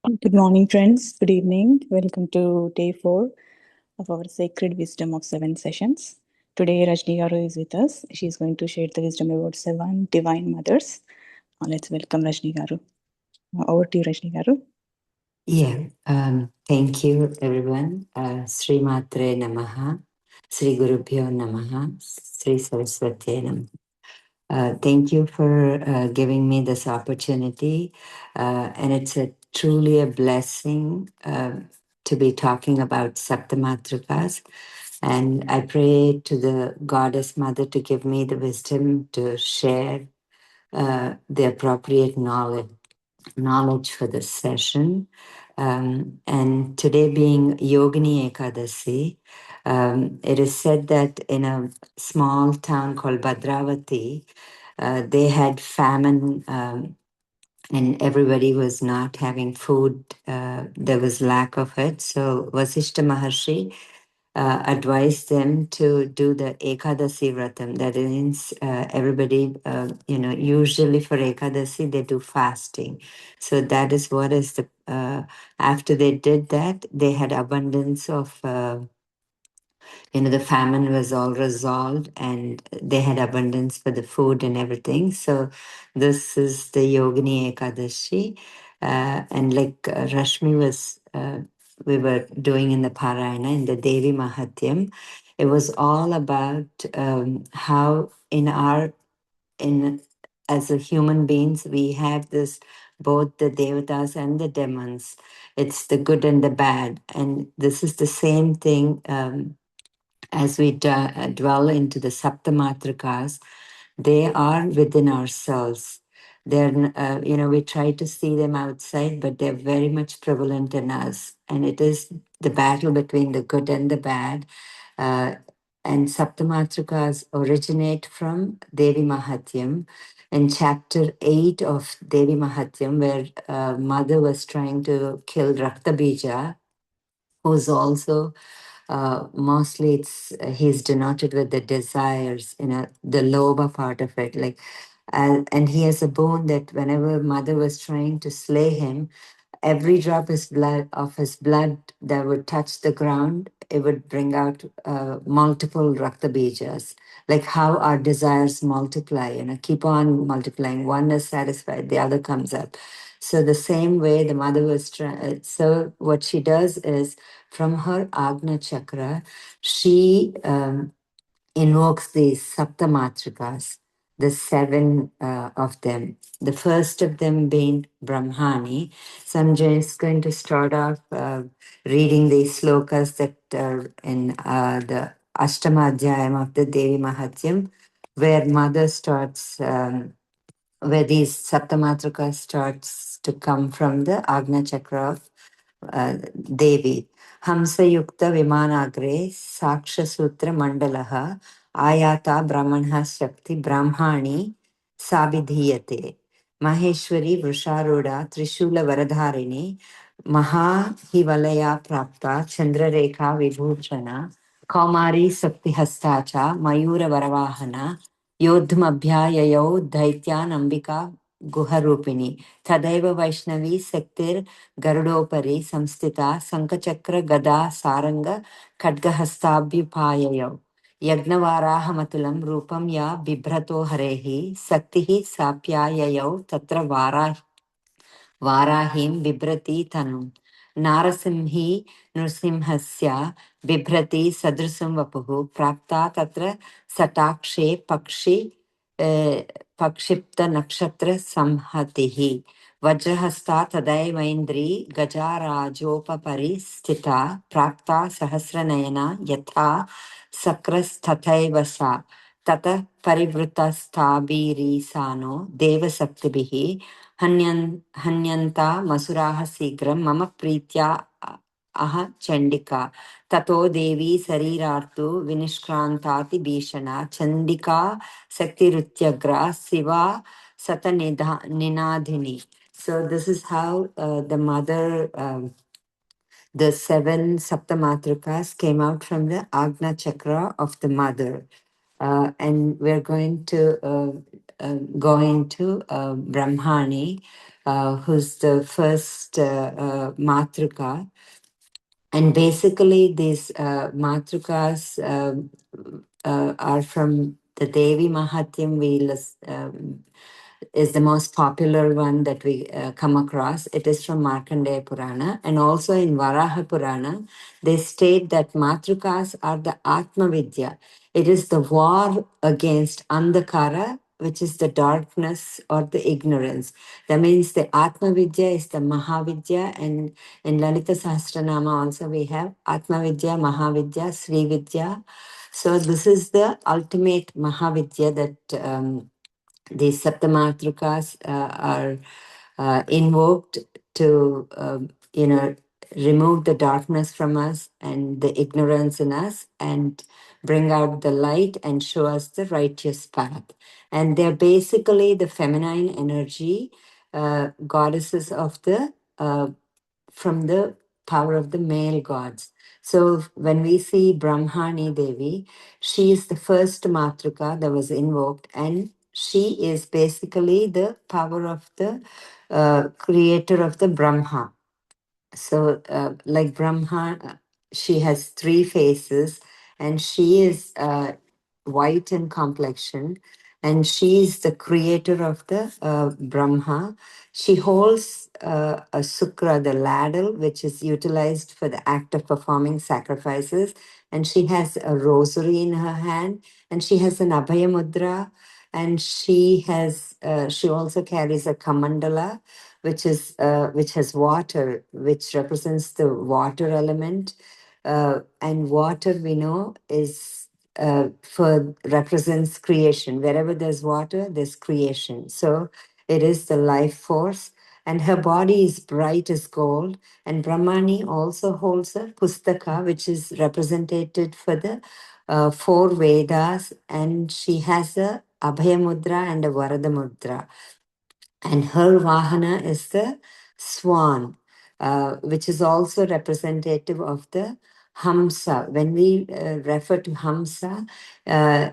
Good morning, friends. Good evening. Welcome to day 4 of our Sacred Wisdom of 7 sessions. Today, Rajni Garu is with us. She is going to share the wisdom about 7 divine mothers. Let's welcome Rajni Garu. Over to you, Rajni Garu. Thank you, everyone. Sri Matre Namaha, Sri Gurubhyo Namaha, Sri Saraswati Namaha. Thank you for giving me this opportunity. And it's truly a blessing to be talking about Saptamatrikas. And I pray to the Goddess Mother to give me the wisdom to share the appropriate knowledge for this session. And today being Yogini Ekadasi, it is said that in a small town called Bhadravati, they had famine and everybody was not having food. There was lack of it. So Vasishta Maharshi advised them to do the Ekadasi Vratam. That means everybody, usually for Ekadasi, they do fasting. So that is what is the, after they did that, they had abundance of the famine was all resolved and they had abundance for the food and everything. So this is the Yogini Ekadashi. And like Rashmi was, we were doing in the Parayana, in the Devi Mahatyam, it was all about how in as a human beings, we have this, both the devatas and the demons. It's the good and the bad. And this is the same thing as we dwell into the Saptamatrikas, they are within ourselves. We try to see them outside, but they're very much prevalent in us. And it is the battle between the good and the bad. Uh, and Saptamatrikas originate from Devi Mahatyam. In chapter 8 of Devi Mahatyam, where mother was trying to kill Raktabija, who's also mostly he's denoted with the desires, the lower part of it, like, and he has a boon that whenever mother was trying to slay him, every drop of his blood that would touch the ground, it would bring out multiple raktabijas. Like how our desires multiply, keep on multiplying. One is satisfied, the other comes up. So the same way the mother was trying. So what she does is, from her Agna chakra, she invokes these Saptamatrikas, the 7 of them. The first of them being Brahmani. So I'm just going to start off reading these slokas that are in the Ashtama Adhyayam of the Devi Mahatyam, where mother starts, where these Saptamatrikas starts to come from the Agna chakra of Devi. Hamsayukta Vimanagre Saksha Sutra Mandalaha Ayata Brahmanha Shakti Brahmani Sabidhiyate Maheshwari Vrusharuda Trishula Varadharini Mahahivalaya Prapta Chandrarekha Vibhushana Kaumari Sakti Hastacha Mayura Varavahana Yodhmabhyayayau Daityan Ambika Guharupini Tadaiva Vaishnavi Saktir Garudopari Samstita Sankachakra Gada Saranga Khadgahastabhyupayayau Yagnavaraha Matulam Rupam Ya Bibhrato Harehi Saktihi Sapyayayau Tatra Varahim Bibrati Tanum Narasimhi Nrsimhasya Bibrati Sadrusam Vapuhu Prapta Tatra Satakshe Pakshipta Nakshatra Samhatihi Vajrahasta Tadaivaindri Gajarajopapari Stita Prapta Sahasranayana Yatha Sakras Tathaivasa Tata Parivrutastabiri Sano Devasaktibihi Hanyanta Masuraha Sigram Mama Pritya Aha Chandika Tato Devi Sarirartu Vinishkrantati Bhishana Chandika Sakti Rutyagra Siva Ninadhini. So this is how the mother, the 7 Saptamatrikas came out from the Agna chakra of the mother. And we're going to go into Brahmani. who's the first Matruka. And basically, these Matrukas are from the Devi Mahatyam. Is the most popular one that we come across. It is from Markandeya Purana. And also in Varaha Purana, they state that Matrukas are the Atma Vidya. It is the war against Andhakara, which is the darkness or the ignorance. That means the Atma Vidya is the Mahavidya, and in Lalita Sahasranama also we have Atma Vidya, Mahavidya, Sri Vidya. So this is the ultimate Mahavidya that these Saptamatrukas are invoked to, remove the darkness from us and the ignorance in us and bring out the light and show us the righteous path. And they're basically the feminine energy, goddesses of the from the power of the male gods. So when we see Brahmani Devi, she is the first Matruka that was invoked, and she is basically the power of the creator of the Brahma. So, like Brahma, she has three faces, and she is white in complexion, and she is the creator of the Brahma. She holds a sukra, the ladle, which is utilized for the act of performing sacrifices, and she has a rosary in her hand, and she has an abhaya mudra, and she also carries a kamandala, which has water, which represents the water element, and water we know is for represents creation. Wherever there's water, there's creation. So it is the life force, and her body is bright as gold. And Brahmani also holds a pustaka, which is represented for the four Vedas, and she has a Abhaya Mudra and a Varada Mudra, and her Vahana is the swan, which is also representative of the Hamsa. When we refer to Hamsa, uh,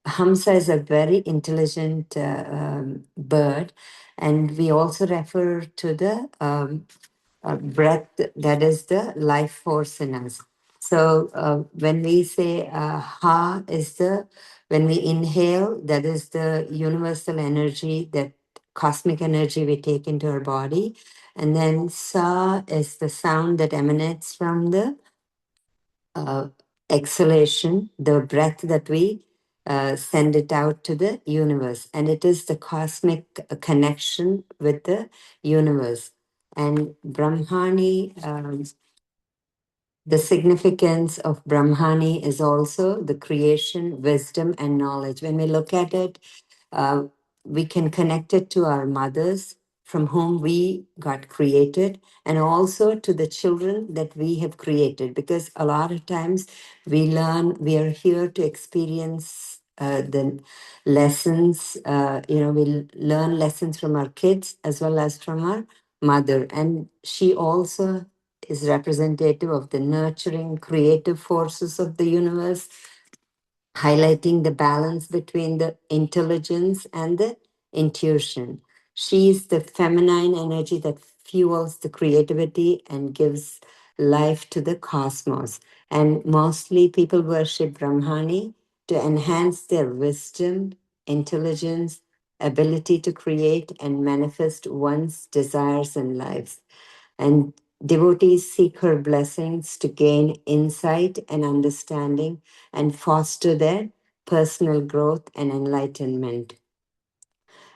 Hamsa is a very intelligent bird, and we also refer to the breath, that is the life force in us. So when we say Ha is the, when we inhale, that is the universal energy, that cosmic energy we take into our body. And then Sa is the sound that emanates from the uh, exhalation, the breath that we send it out to the universe. And it is the cosmic connection with the universe. And Brahmani, the significance of Brahmani is also the creation, wisdom, and knowledge. When we look at it, uh, we can connect it to our mothers from whom we got created, and also to the children that we have created. Because a lot of times we are here to experience the lessons, we learn lessons from our kids as well as from our mother. And she also is representative of the nurturing creative forces of the universe, highlighting the balance between the intelligence and the intuition. She is the feminine energy that fuels the creativity and gives life to the cosmos. And mostly people worship Brahmani to enhance their wisdom, intelligence, ability to create and manifest one's desires and lives. And devotees seek her blessings to gain insight and understanding and foster their personal growth and enlightenment,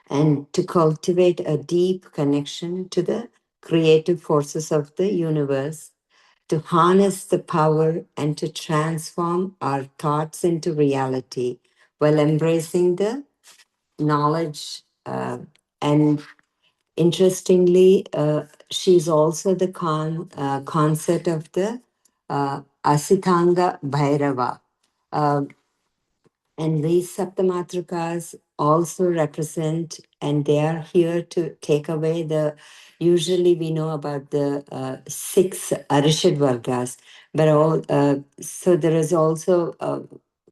and to cultivate a deep connection to the creative forces of the universe, to harness the power and to transform our thoughts into reality while embracing the knowledge and interestingly, she's also the concert of the Asitanga Bhairava. Uh, and these Saptamatrikas also represent, and they are here to take away the, usually we know about the six Arishad Vargas, but so there is also a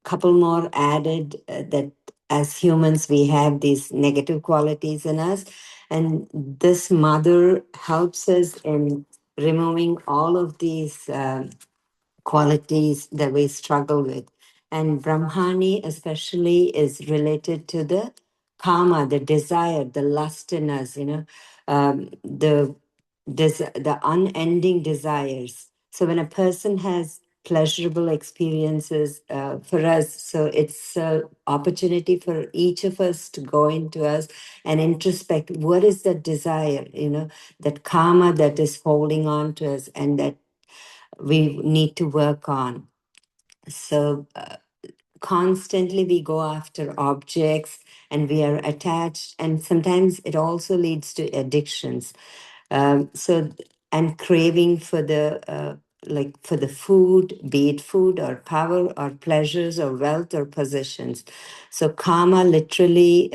couple more added that as humans we have these negative qualities in us, And this mother helps us in removing all of these qualities that we struggle with. And Brahmani, especially, is related to the kama, the desire, the lust in us, the unending desires. So when a person has pleasurable experiences for us, so it's an opportunity for each of us to go into us and introspect what is that desire, that karma that is holding on to us and that we need to work on. So constantly we go after objects and we are attached, and sometimes it also leads to addictions. So and craving for the like for the food, be it food or power or pleasures or wealth or possessions. So karma literally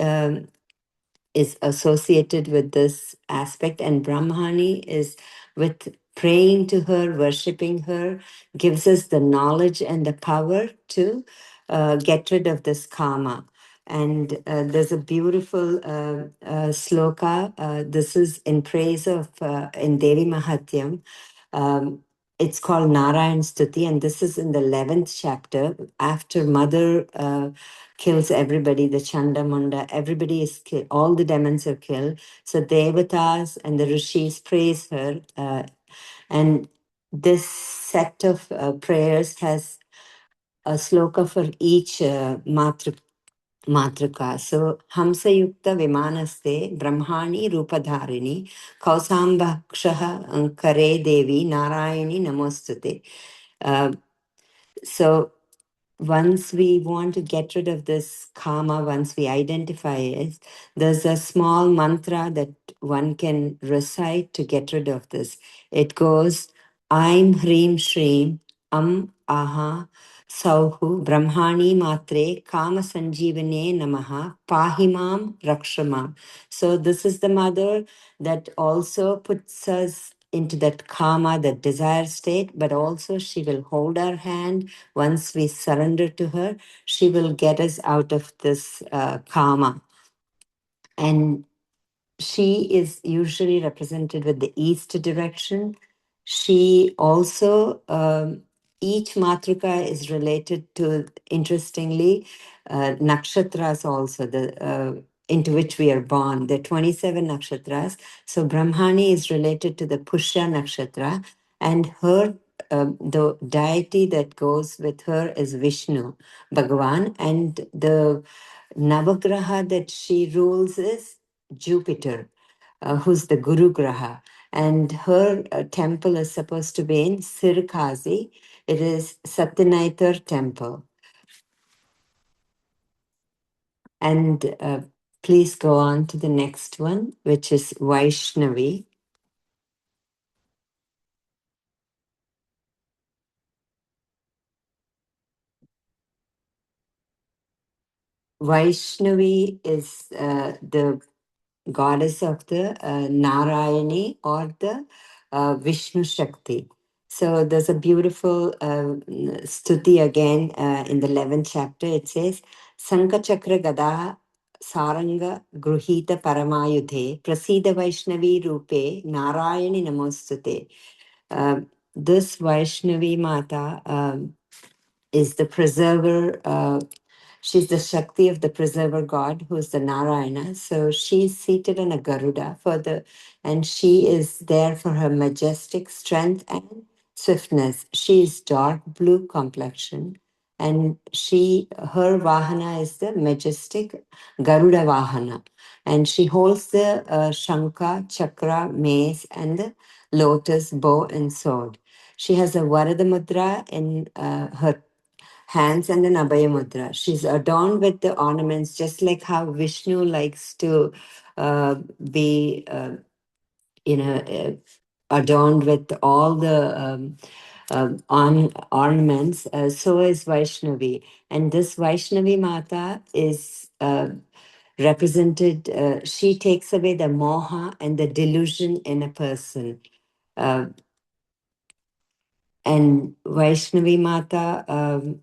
is associated with this aspect, and Brahmani is with praying to her, worshipping her, gives us the knowledge and the power to get rid of this karma. And there's a beautiful sloka. This is in praise of in Devi Mahatyam. Um, it's called Narayan Stuti, and this is in the 11th chapter. After Mother kills everybody, the Chanda Munda, everybody is killed, all the demons are killed. So Devatas and the Rishis praise her. And this set of prayers has a sloka for each Matrika. So Hamsayukta Vimanaste Brahmani Rupadharini Kausambhakshaha Kare Devi Narayani Namostute. Uh, so once we want to get rid of this karma, once we identify it, there's a small mantra that one can recite to get rid of this. It goes, Aim Hreem Shreem Aha Sauhu Brahmani Matre Kama Sanjeevane Namaha Pahimam Rakshamam. So this is the mother that also puts us into that karma, that desire state, but also she will hold our hand. Once we surrender to her, she will get us out of this karma. And she is usually represented with the east direction. She also, each matrika is related to, interestingly, nakshatras also, into which we are born, the 27 nakshatras. So Brahmani is related to the Pushya nakshatra, and her, the deity that goes with her is Vishnu, Bhagavan, and the Navagraha that she rules is Jupiter, who's the Guru Graha. And her temple is supposed to be in Sirkazi. It is Satyanaitar temple. And please go on to the next one, which is Vaishnavi. Vaishnavi is the goddess of the Narayani or the Vishnu Shakti. So there's a beautiful stuti again in the 11th chapter. It says, Sankachakra Gada Saranga Gruhita Paramayudhe Prasida Vaishnavi Rupe Narayani Namostute. This Vaishnavi Mata is the preserver. She's the Shakti of the preserver god, who is the Narayana. So she's seated on a Garuda and she is there for her majestic strength and swiftness. She is dark blue complexion, and her Vahana is the majestic Garuda Vahana. And she holds the Shankha, Chakra, mace, and the lotus, bow, and sword. She has a Varada Mudra in her hands and an Abhaya Mudra. She's adorned with the ornaments, just like how Vishnu likes to be, adorned with all the ornaments. So is Vaishnavi. And this Vaishnavi Mata is represented, she takes away the moha and the delusion in a person. And Vaishnavi Mata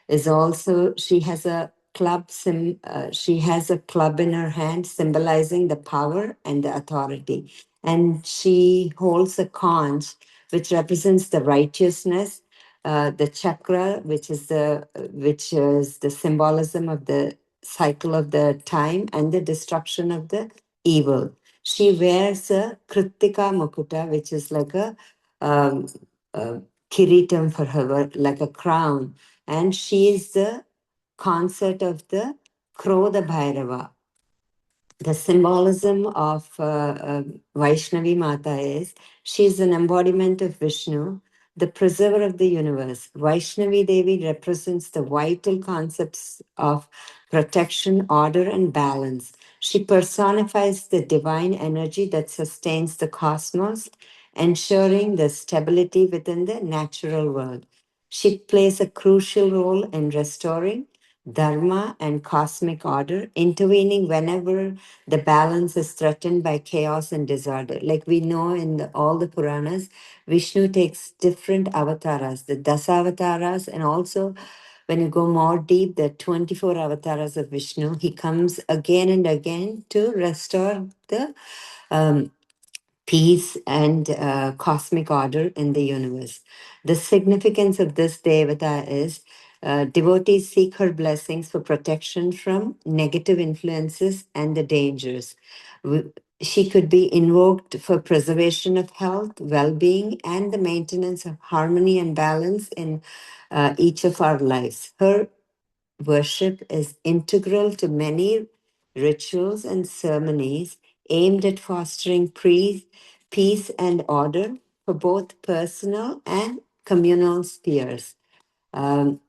is also, she has a she has a club in her hand symbolizing the power and the authority. And she holds a conch, which represents the righteousness, the chakra, which is the symbolism of the cycle of the time and the destruction of the evil. She wears a Kritika Mukuta, which is like um, a kiritam for her, like a crown. And she is the concert of the Krodha Bhairava. The symbolism of Vaishnavi Mata is she is an embodiment of Vishnu, the preserver of the universe. Vaishnavi Devi represents the vital concepts of protection, order, and balance. She personifies the divine energy that sustains the cosmos, ensuring the stability within the natural world. She plays a crucial role in restoring dharma and cosmic order, intervening whenever the balance is threatened by chaos and disorder. Like we know in all the Puranas, Vishnu takes different avatars, the Dasavataras, and also when you go more deep, the 24 avatars of Vishnu. He comes again and again to restore the um, peace and cosmic order in the universe. The significance of this Devata is devotees seek her blessings for protection from negative influences and the dangers. She could be invoked for preservation of health, well being, and the maintenance of harmony and balance in each of our lives. Her worship is integral to many rituals and ceremonies aimed at fostering peace and order for both personal and communal spheres. Um,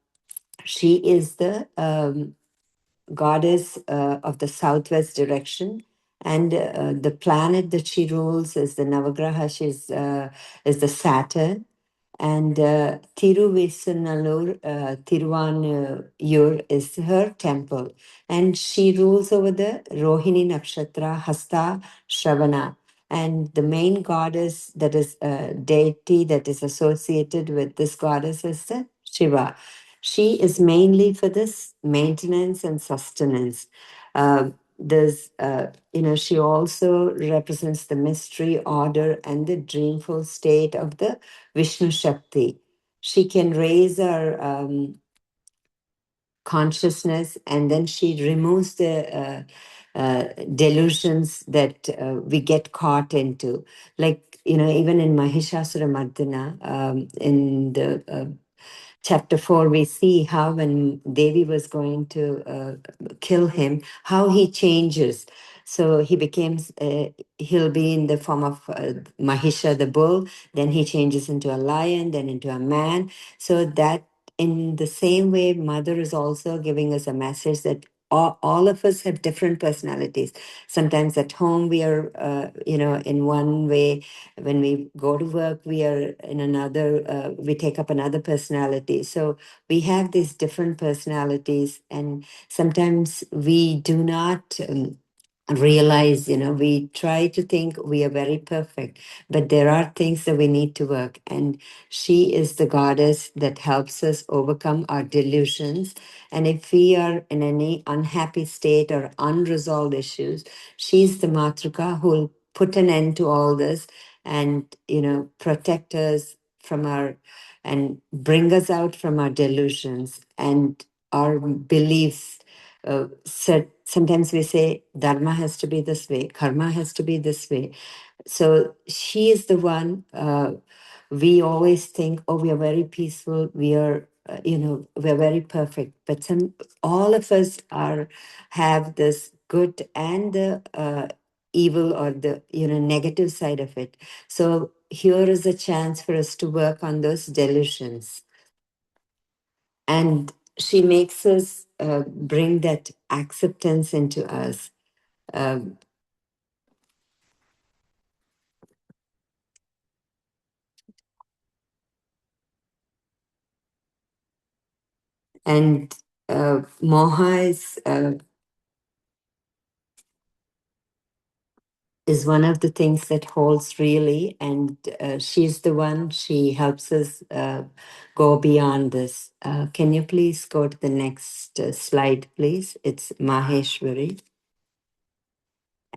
she is the goddess of the southwest direction. And the planet that she rules is the Navagraha. Is the Saturn, and Tiruvisanallur, Tiruvanur is her temple. And she rules over the Rohini Nakshatra, Hasta, Shravana. And the main goddess, that is a deity that is associated with this goddess, is the Shiva. She is mainly for this maintenance and sustenance. She also represents the mystery, order, and the dreamful state of the Vishnu Shakti. She can raise our consciousness, and then she removes the delusions that we get caught into. Like, even in Mahishasura Mardana, in the chapter 4, we see how when Devi was going to kill him, how he changes. So he'll be in the form of Mahisha, the bull, then he changes into a lion, then into a man. So that in the same way, Mother is also giving us a message that all of us have different personalities. Sometimes at home, we are, in one way. When we go to work, we are in another, we take up another personality. So we have these different personalities, and sometimes we do not realize, we try to think we are very perfect, but there are things that we need to work. And she is the goddess that helps us overcome our delusions. And if we are in any unhappy state or unresolved issues, she's the Matruka who will put an end to all this and, protect us from our and bring us out from our delusions and our beliefs. Sometimes we say dharma has to be this way, karma has to be this way. So she is the one. We always think, oh, we are very peaceful, we are we're very perfect, but all of us have this good and the evil, or the negative side of it. So here is a chance for us to work on those delusions. And she makes us bring that acceptance into us. Um, and Moha is is one of the things that holds really, and she's the one, she helps us go beyond this. Can you please go to the next slide, please? It's Maheshwari.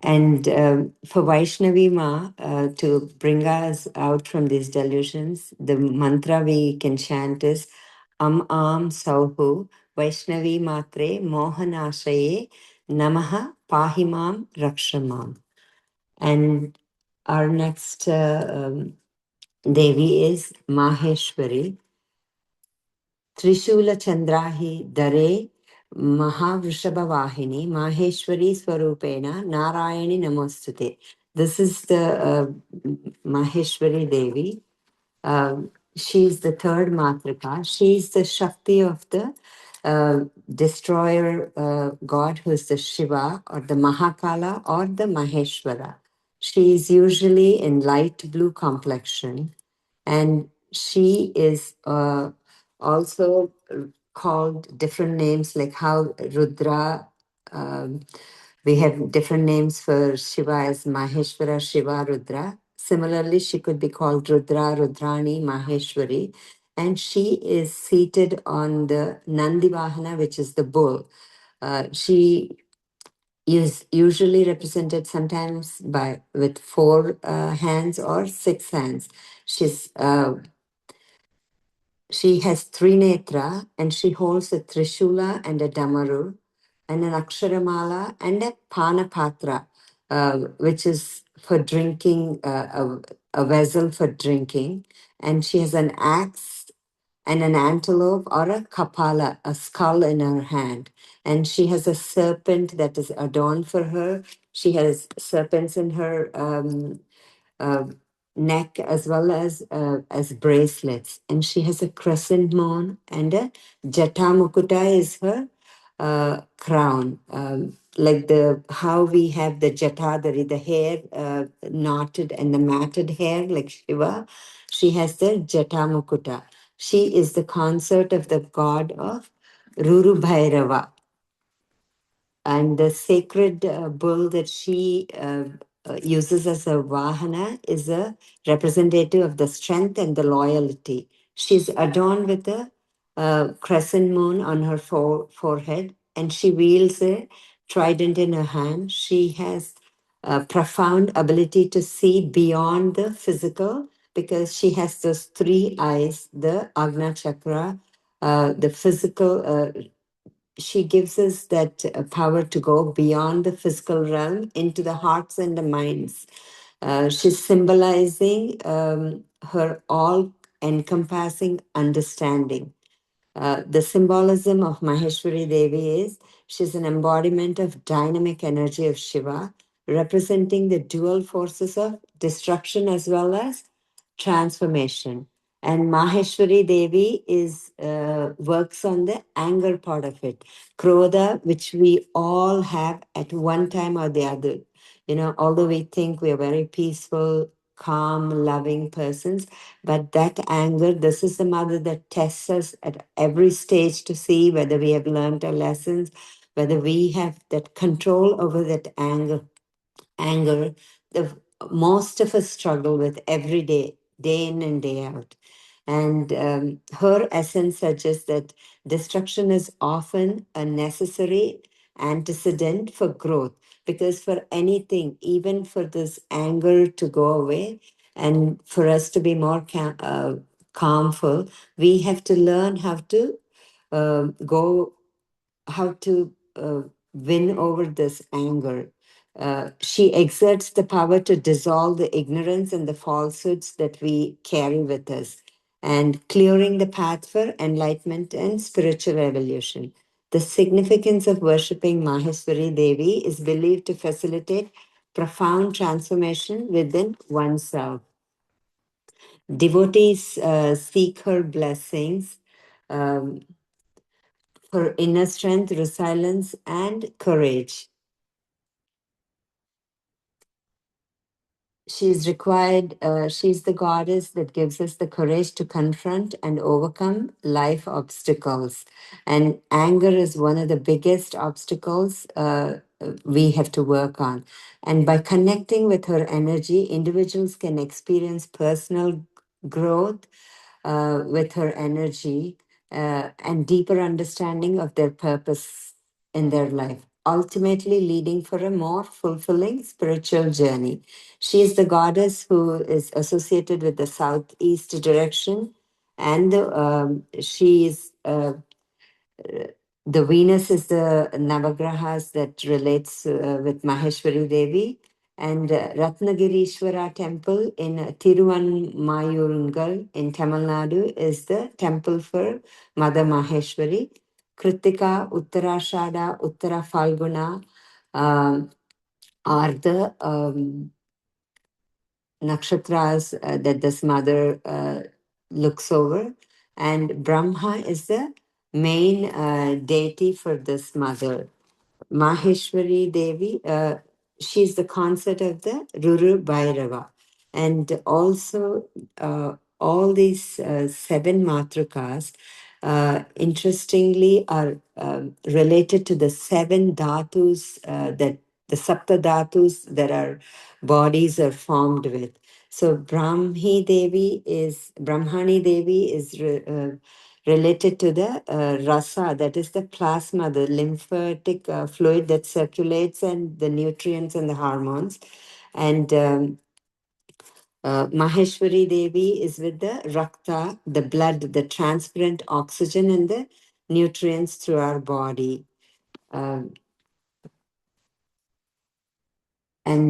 And for Vaishnavi Ma, to bring us out from these delusions, the mantra we can chant is Am Sauhu Vaishnavi Matre Mohanashaye Namaha Pahimam Rakshamam. And our next Devi is Maheshwari. Trishula Chandrahi Dare Mahavrishabhavahini Maheshwari Swarupena Narayani Namostute. This is the Maheshwari Devi. She is the third Matrika. She is the Shakti of the destroyer god, who is the Shiva or the Mahakala or the Maheshwara. She is usually in light blue complexion, and she is also called different names, like how Rudra, um, we have different names for Shiva as Maheshwara, Shiva, Rudra. Similarly, she could be called Rudra, Rudrani, Maheshwari. And she is seated on the Nandi Vahana, which is the bull. She is usually represented sometimes by with four hands or six hands. She has three netra, and she holds a trishula and a damaru and an aksharamala and a panapatra, which is for drinking, a vessel for drinking. And she has an axe and an antelope or a kapala, a skull in her hand. And she has a serpent that is adorned for her. She has serpents in her uh, neck as well as bracelets, and she has a crescent moon, and a jata mukuta is her crown, like the how we have the jatadari, the hair knotted and the matted hair like Shiva. She has the jata mukuta. She is the consort of the god of Ruru Bhairava, and the sacred bull that she uses as a vahana is a representative of the strength and the loyalty. She's adorned with a crescent moon on her forehead, and she wields a trident in her hand. She has a profound ability to see beyond the physical, because she has those three eyes, the Agna Chakra, the physical. She gives us that power to go beyond the physical realm into the hearts and the minds. She's symbolizing her all encompassing understanding. The symbolism of Maheshwari Devi is she's an embodiment of dynamic energy of Shiva, representing the dual forces of destruction as well as transformation. And Maheshwari Devi is works on the anger part of it, Krodha, which we all have at one time or the other. You know, although we think we are very peaceful, calm, loving persons, but that anger, this is the mother that tests us at every stage to see whether we have learned our lessons, whether we have that control over that anger the most of us struggle with every day, day in and day out. And her essence suggests that destruction is often a necessary antecedent for growth, because for anything, even for this anger to go away and for us to be more calmful, we have to learn how to win over this anger. She exerts the power to dissolve the ignorance and the falsehoods that we carry with us, and clearing the path for enlightenment and spiritual evolution. The significance of worshipping Maheshwari Devi is believed to facilitate profound transformation within oneself. Devotees seek her blessings um, for inner strength, resilience, and courage. She's the goddess that gives us the courage to confront and overcome life obstacles. And anger is one of the biggest obstacles we have to work on. And by connecting with her energy, individuals can experience personal growth with her energy and deeper understanding of their purpose in their life, ultimately leading for a more fulfilling spiritual journey. She is the goddess who is associated with the southeast direction, and she is the Venus is the Navagrahas that relates with Maheshwari Devi, and Ratnagirishwara temple in Tiruvanmayurungal in Tamil Nadu is the temple for Mother Maheshwari. Kritika, Uttarashada, Uttara Falguna are the nakshatras that this mother looks over, and Brahma is the main deity for this mother. Maheshwari Devi, she's the consort of the Ruru Bhairava. And also, all these seven matrikas, interestingly, are related to the seven dhatus that the sapta dhatus that our bodies are formed with. So Brahmani Devi is related to the rasa, that is the plasma, the lymphatic fluid that circulates, and the nutrients and the hormones. And Maheshwari Devi is with the rakta, the blood, the transparent oxygen, and the nutrients through our body. And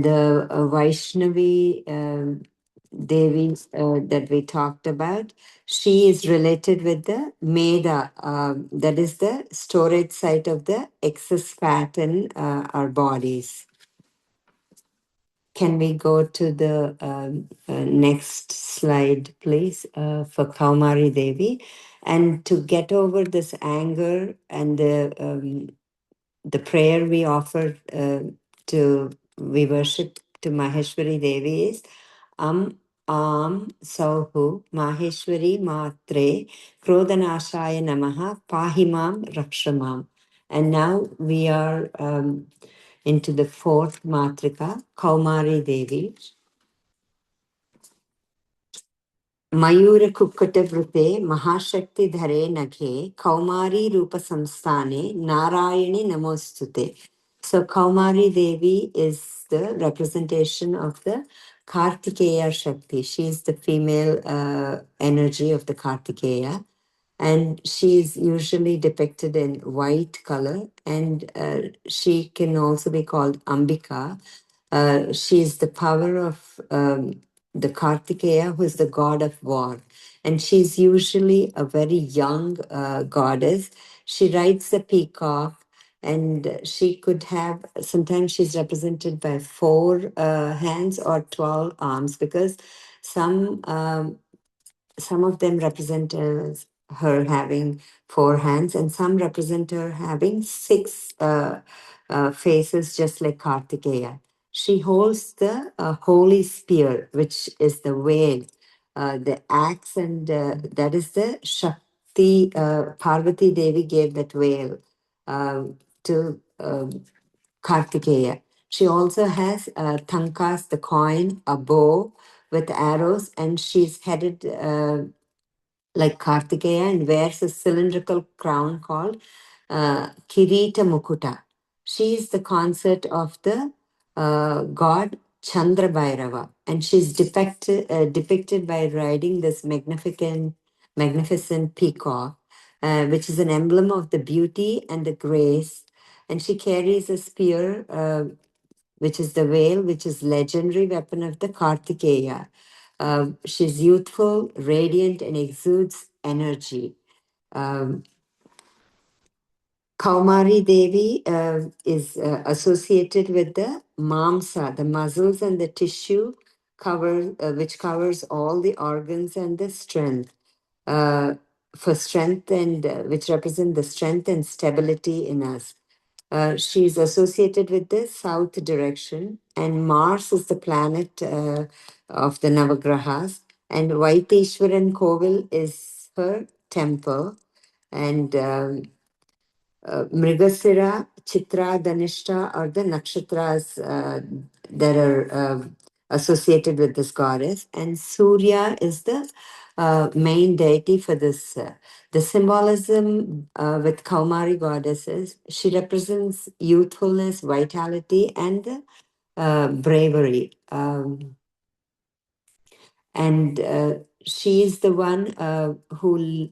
the Vaishnavi Devi that we talked about, she is related with the Meda, that is the storage site of the excess fat in our bodies. Can we go to the next slide, please, for Kaumari Devi? And to get over this anger and the prayer we offer we worship to Maheshwari Devi is Am Sauhu Maheshwari Matre Krodhanashaya Namaha Pahimam Rakshamam. And now we are into the fourth matrika, Kaumari Devi. Mayura Kukkata Vrute Mahashakti Dhare Naghe Kaumari Rupa Samstane Narayani Namostute. So Kaumari Devi is the representation of the Kartikeya Shakti. She is the female energy of the Kartikeya, and she is usually depicted in white color, and she can also be called Ambika. She is the power of the Kartikeya, who is the god of war. And she's usually a very young goddess. She rides a peacock, and she could have, sometimes she's represented by 4 hands or 12 arms, because some some of them represent her having 4 hands, and some represent her having 6 faces, just like Kartikeya. She holds the holy spear, which is the veil, the axe, and that is the Shakti. Parvati Devi gave that veil to Kartikeya. She also has tankas, the coin, a bow with arrows, and she's headed like Kartikeya and wears a cylindrical crown called Kirita Mukuta. She is the consort of the god Chandra Bhairava, and she's depicted by riding this magnificent peacock, which is an emblem of the beauty and the grace. And she carries a spear, which is the veil, which is legendary weapon of the Kartikeya. She's youthful, radiant, and exudes energy. Kaumari Devi is associated with the mamsa, the muscles and the tissue which covers all the organs and the strength. For strength and which represent the strength and stability in us. She's associated with the south direction, and Mars is the planet of the Navagrahas, and Vaiteshwaran Kovil is her temple, and Mrigasira Chitra, Dhanishta are the nakshatras that are associated with this goddess, and Surya is the main deity for this. The symbolism with Kaumari goddesses, she represents youthfulness, vitality, and bravery. And she is the one who,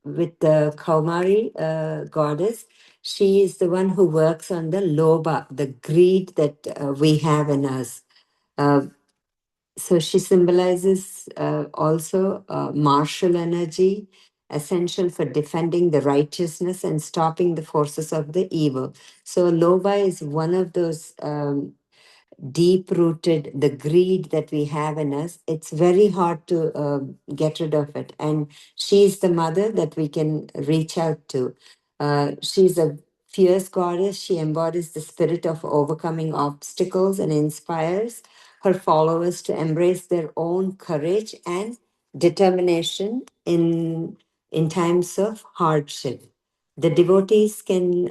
with the Kaumari goddess, she is the one who works on the loba, the greed that we have in us. Uh, so she symbolizes also martial energy, essential for defending the righteousness and stopping the forces of the evil. So loba is one of those deep rooted, the greed that we have in us. It's very hard to get rid of it, and she's the mother that we can reach out to. She's a fierce goddess. She embodies the spirit of overcoming obstacles and inspires her followers to embrace their own courage and determination in times of hardship. The devotees can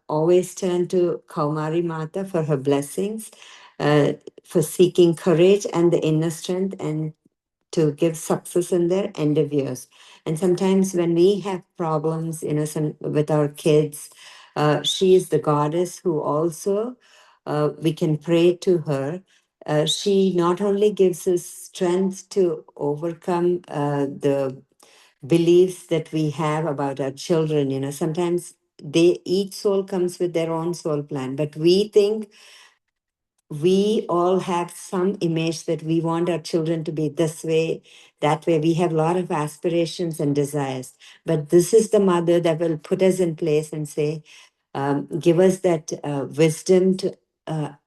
always turn to Kaumari Mata for her blessings, uh, for seeking courage and the inner strength, and to give success in their endeavors. And sometimes when we have problems, with our kids, she is the goddess who also we can pray to her. She not only gives us strength to overcome the beliefs that we have about our children. Sometimes each soul comes with their own soul plan, but we think we all have some image that we want our children to be this way, that way. We have a lot of aspirations and desires, but this is the mother that will put us in place and say, give us that wisdom to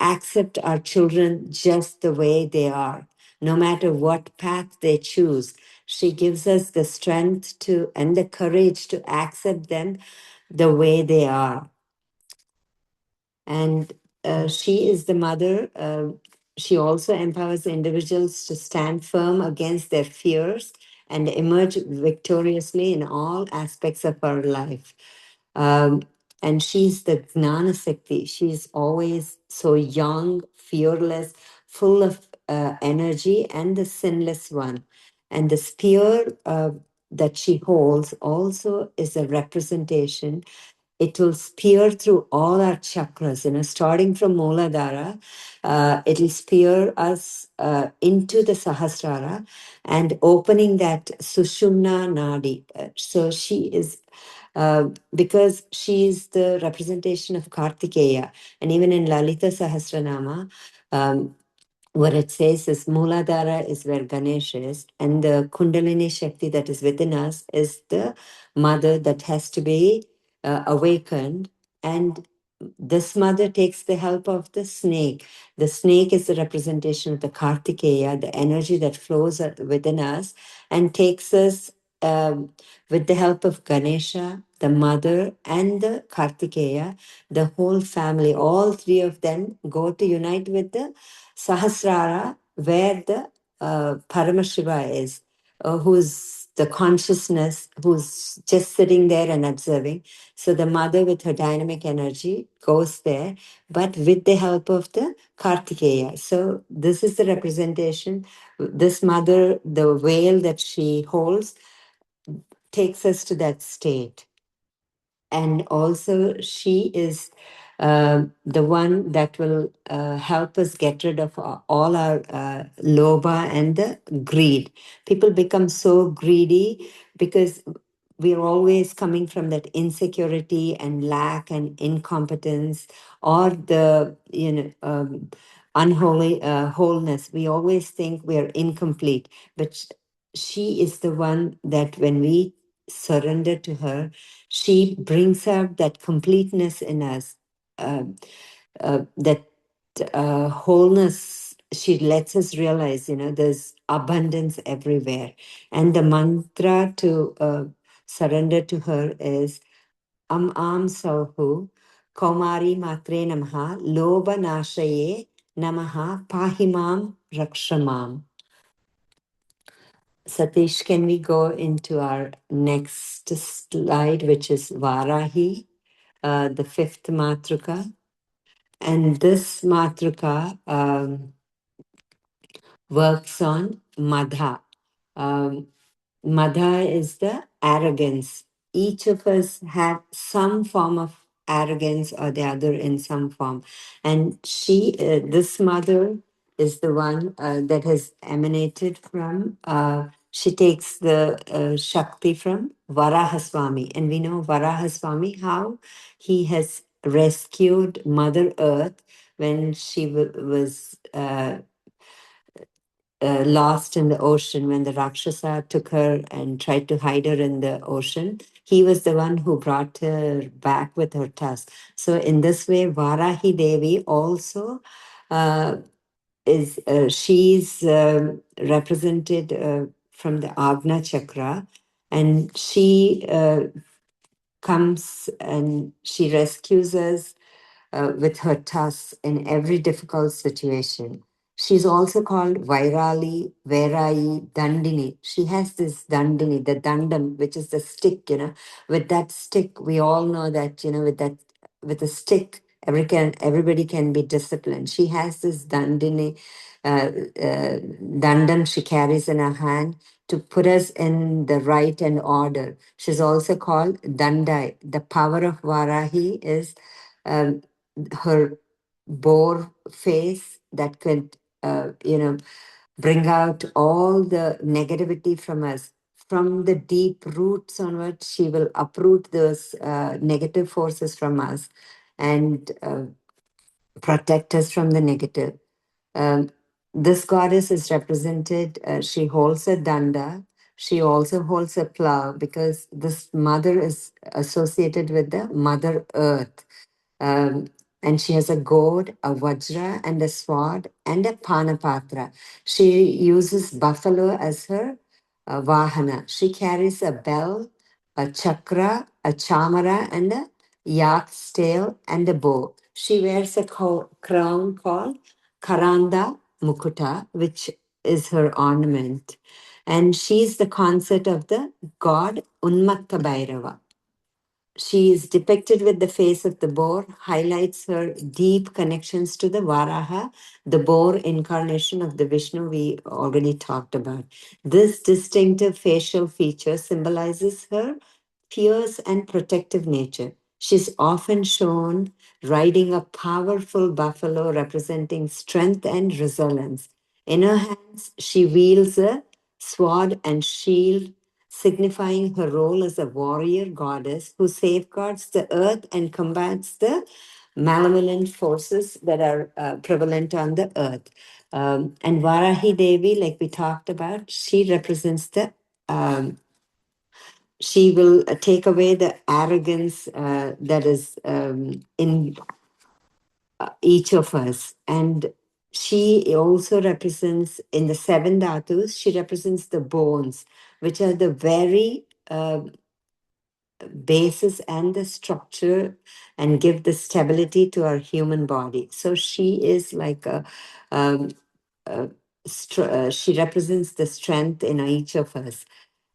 accept our children just the way they are, no matter what path they choose. She gives us the strength to and the courage to accept them the way they are. And she is the mother. She also empowers individuals to stand firm against their fears and emerge victoriously in all aspects of our life. Um, and she's the Gnana Sakti. She's always so young, fearless, full of energy, and the sinless one. And the spear that she holds also is a representation. It will spear through all our chakras, starting from Muladhara. It'll spear us into the Sahasrara and opening that Sushumna Nadi. So she is, because she is the representation of Kartikeya. And even in Lalita Sahasranama, um, what it says is Muladhara is where Ganesh is, and the Kundalini Shakti that is within us is the mother that has to be awakened. And this mother takes the help of the snake. The snake is the representation of the Kartikeya, the energy that flows within us, and takes us with the help of Ganesha, the mother, and the Kartikeya, the whole family. All three of them go to unite with the Sahasrara, where the Paramashiva is, who's the consciousness, who's just sitting there and observing. So the mother with her dynamic energy goes there, but with the help of the Kartikeya. So this is the representation. This mother, the veil that she holds, takes us to that state. And also she is the one that will help us get rid of all our loba and the greed. People become so greedy because we're always coming from that insecurity and lack and incompetence, or the unholy wholeness. We always think we're incomplete, but she is the one that when we surrender to her, she brings out that completeness in us, uh, that wholeness. She lets us realize, there's abundance everywhere. And the mantra to surrender to her is Am Sauhu, Kaumari Matre Namaha, Loba Nashaye Namaha, Pahimam Rakshamam. Satish, can we go into our next slide, which is Varahi? the fifth Matruka. And this Matruka works on Madha. Um, Madha is the arrogance. Each of us have some form of arrogance or the other in some form. And this mother is the one that has emanated from, she takes the Shakti from Varahaswami. And we know Varahaswami, how he has rescued Mother Earth when she was lost in the ocean, when the Rakshasa took her and tried to hide her in the ocean. He was the one who brought her back with her tusk. So, in this way, Varahi Devi also uh, she's represented from the Agna Chakra, and she comes and she rescues us with her tusks in every difficult situation. She's also called Vairali, Verai, Dandini. She has this Dandini, the Dandam, which is the stick, With that stick, we all know that, with a stick, everybody can be disciplined. She has this Dandini, Dandam she carries in her hand to put us in the right and order. She's also called Dandai. The power of Varahi is um, her boar face that could, bring out all the negativity from us. From the deep roots onward, she will uproot those negative forces from us and protect us from the negative. Um, this goddess is represented, she holds a danda. She also holds a plow because this mother is associated with the Mother Earth. Um, and she has a gourd, a vajra, and a sword, and a panapatra. She uses buffalo as her vahana. She carries a bell, a chakra, a chamara, and a yak's tail, and a bow. She wears a crown called Karanda Mukuta, which is her ornament. And she's the consort of the god Unmatta Bhairava. She is depicted with the face of the boar, highlights her deep connections to the Varaha, the boar incarnation of the Vishnu we already talked about. This distinctive facial feature symbolizes her fierce and protective nature. She's often shown riding a powerful buffalo representing strength and resilience. In her hands, she wields a sword and shield, signifying her role as a warrior goddess who safeguards the earth and combats the malevolent forces that are prevalent on the earth. And Varahi Devi, like we talked about, she represents um, she will take away the arrogance that is in each of us. And she also represents, in the seven dhatus, she represents the bones, which are the very basis and the structure and give the stability to our human body. So she is like um, she represents the strength in each of us.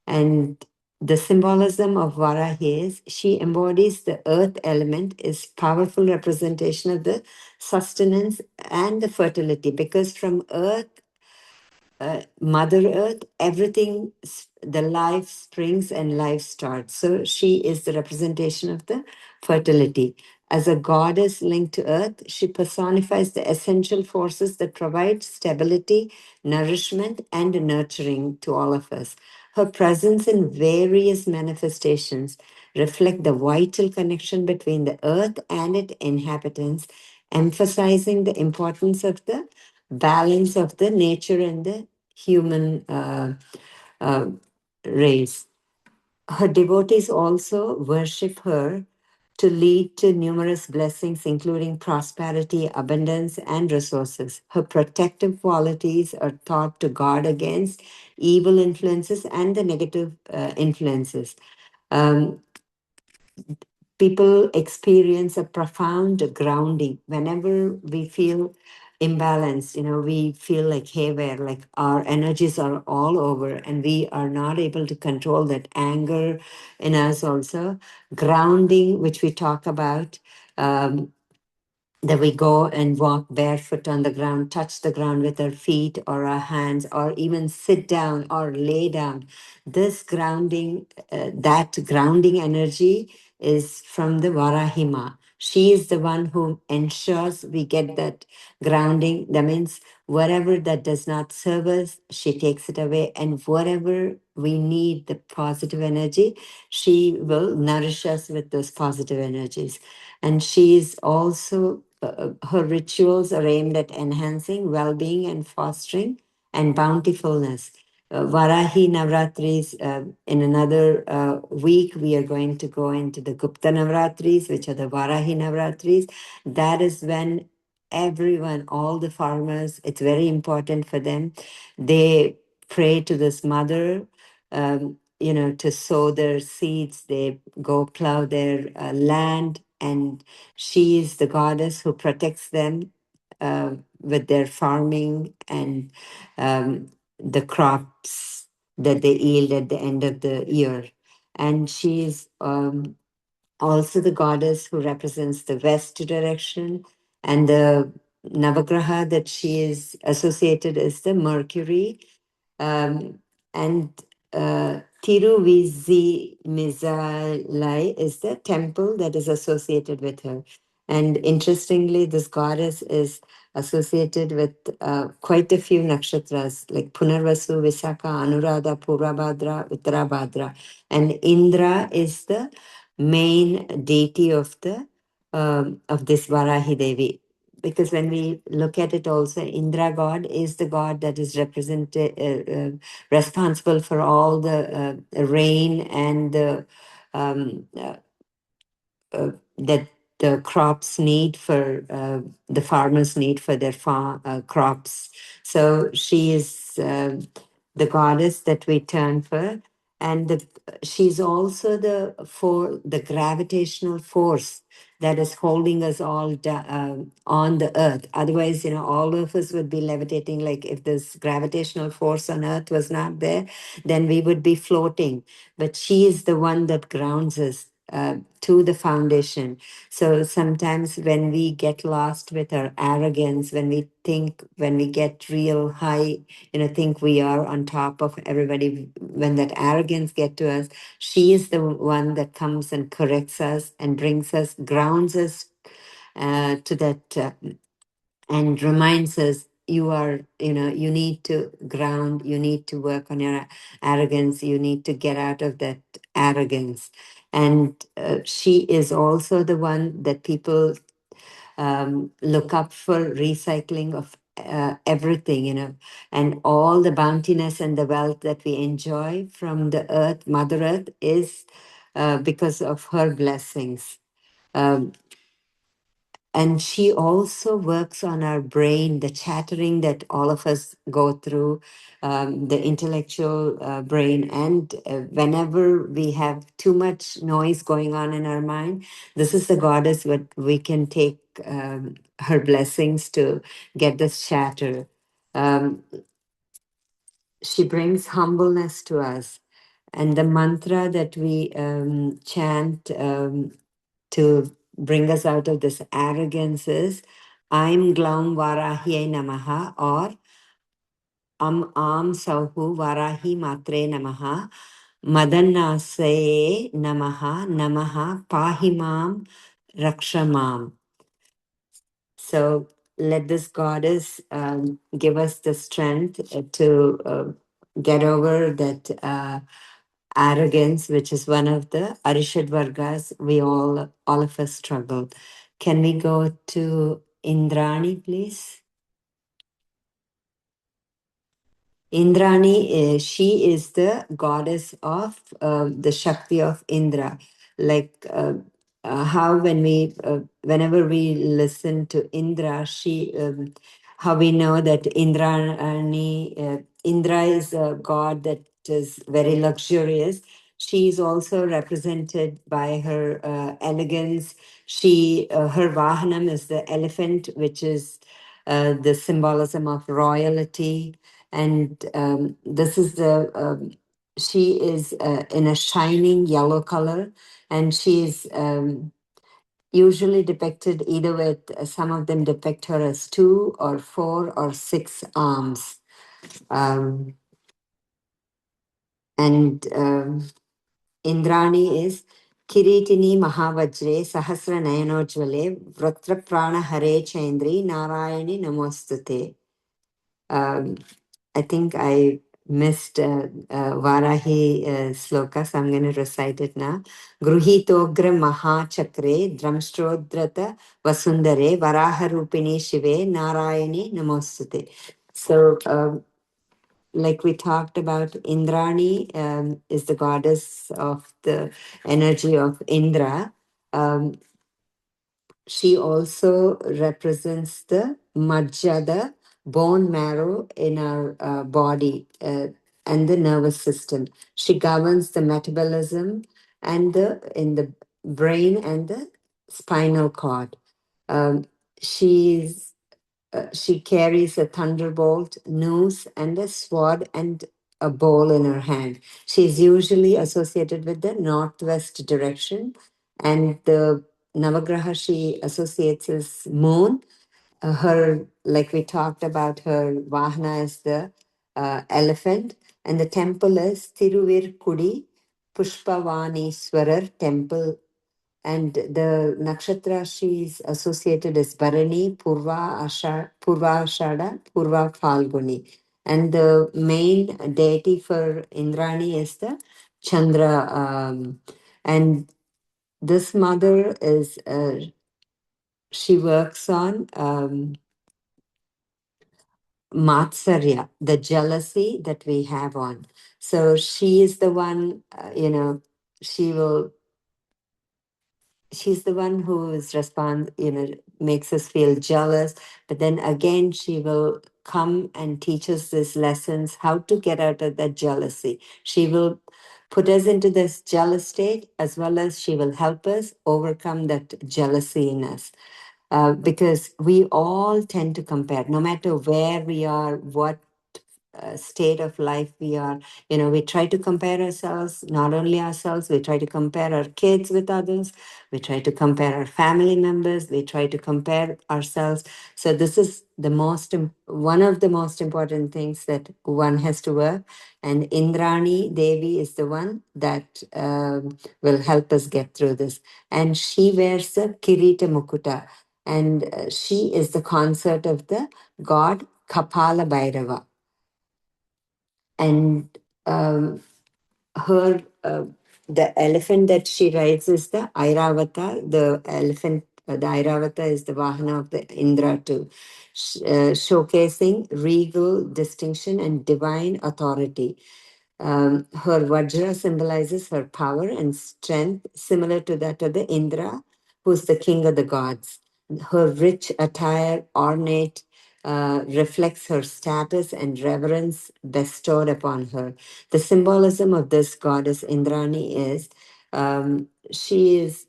And the symbolism of Varahi is she embodies the earth element, is powerful representation of the sustenance and the fertility, because from earth, Mother Earth, everything, the life springs and life starts. So she is the representation of the fertility. As a goddess linked to earth, she personifies the essential forces that provide stability, nourishment, and nurturing to all of us. Her presence in various manifestations reflect the vital connection between the earth and its inhabitants, emphasizing the importance of the balance of the nature and the human uh, race. Her devotees also worship her to lead to numerous blessings, including prosperity, abundance, and resources. Her protective qualities are thought to guard against evil influences and the negative influences. Um, People experience a profound grounding whenever we feel imbalanced. We feel like haywire, like our energies are all over, and we are not able to control that anger in us also. Grounding, which we talk about, that we go and walk barefoot on the ground, touch the ground with our feet or our hands, or even sit down or lay down. This grounding, that grounding energy is from the Varahima. She is the one who ensures we get that grounding. That means whatever that does not serve us, she takes it away. And whatever we need, the positive energy, she will nourish us with those positive energies. And she is also, her rituals are aimed at enhancing well being and fostering and bountifulness. Varahi Navratris, in another week, we are going to go into the Gupta Navratris, which are the Varahi Navratris. That is when everyone, all the farmers, it's very important for them. They pray to this mother, to sow their seeds. They go plow their land, and she is the goddess who protects them with their farming and the crops that they yield at the end of the year. And she is also the goddess who represents the west direction, and the Navagraha that she is associated is the Mercury, um, and Tiruvizimizalai is the temple that is associated with her. And interestingly, this goddess is associated with quite a few nakshatras like Punarvasu, Visakha, Anuradha, Purabhadra, Uttarabhadra. And Indra is the main deity of this Varahi Devi, because when we look at it also, Indra god is the god that is represented, responsible for all the rain and the that the crops need for the farmers need for their crops. So she is the goddess that we turn for, and she's also the gravitational force that is holding us all on the earth. Otherwise, all of us would be levitating. Like if this gravitational force on earth was not there, then we would be floating. But she is the one that grounds us to the foundation. So sometimes when we get lost with our arrogance, when we get real high, think we are on top of everybody, when that arrogance get to us, she is the one that comes and corrects us and brings us, grounds us to that, and reminds us, you need to ground, you need to work on your arrogance, you need to get out of that arrogance. And she is also the one that people look up for recycling of everything, and all the bountiness and the wealth that we enjoy from the earth, Mother Earth, is because of her blessings. Um, and she also works on our brain, the chattering that all of us go through, the intellectual brain. And whenever we have too much noise going on in our mind, this is the goddess that we can take her blessings to get this chatter. Um, she brings humbleness to us. And the mantra that we chant to bring us out of this arrogance is Aim Glaum Varahyai Namaha, or Am Sauhu Varahi Matre Namaha, Madannase Namaha, Namaha Pahimam Rakshamam. So let this goddess give us the strength to get over that arrogance, which is one of the Arishad Vargas we all of us struggle. Can we go to Indrani, please? Indrani, she is the goddess of the Shakti of Indra. Like how whenever we listen to Indra, how we know that Indra is a god that is very luxurious. She is also represented by her elegance. Her Vahanam is the elephant, which is the symbolism of royalty. And this is the, she is in a shining yellow color, and she is usually depicted either with, some of them depict her as 2 or 4 or 6 arms. Um, and Indrani is Kiritini Mahavajre Sahasra Nayanojvale Vratra Prana Hare Chandri Narayani Namostute. Um, I think I missed Varahi sloka, so I'm going to recite it now. Gruhitogra Maha Chakre Dramstrodrata Vasundare Varaha Rupini Shive Narayani Namostute. So, like we talked about, Indrani is the goddess of the energy of Indra. Um, she also represents the majja, the bone marrow in our body, and the nervous system. She governs the metabolism and the in the brain and the spinal cord. Um, she's she carries a thunderbolt, noose, and a sword and a bowl in her hand. She is usually associated with the northwest direction, and the Navagraha she associates is moon. Her, like we talked about, her Vahana is the elephant, and the temple is Tiruvir Kudi Pushpavaniswarar Temple, and the nakshatra she's associated is Bharani, Purva Ashada, Purva Falguni. And the main deity for Indrani is the Chandra. And this mother is, she works on Matsarya, the jealousy that we have on. So she is the one, she will she's the one who is makes us feel jealous, but then again she will come and teach us these lessons how to get out of that jealousy. She will put us into this jealous state, as well as she will help us overcome that jealousy in us. Because we all tend to compare, no matter where we are, what state of life we are. We try to compare ourselves, not only ourselves, we try to compare our kids with others, we try to compare our family members, we try to compare ourselves. So this is the one of the most important things that one has to work. And Indrani Devi is the one that will help us get through this. And she wears a Kirita Mukuta, and she is the consort of the god Kapala Bhairava. And her the elephant that she rides is the Airavata. The elephant, the Airavata is the Vahana of the Indra too, showcasing regal distinction and divine authority. Her Vajra symbolizes her power and strength, similar to that of the Indra, who's the king of the gods. Her rich attire, ornate, reflects her status and reverence bestowed upon her. The symbolism of this goddess Indrani is, she is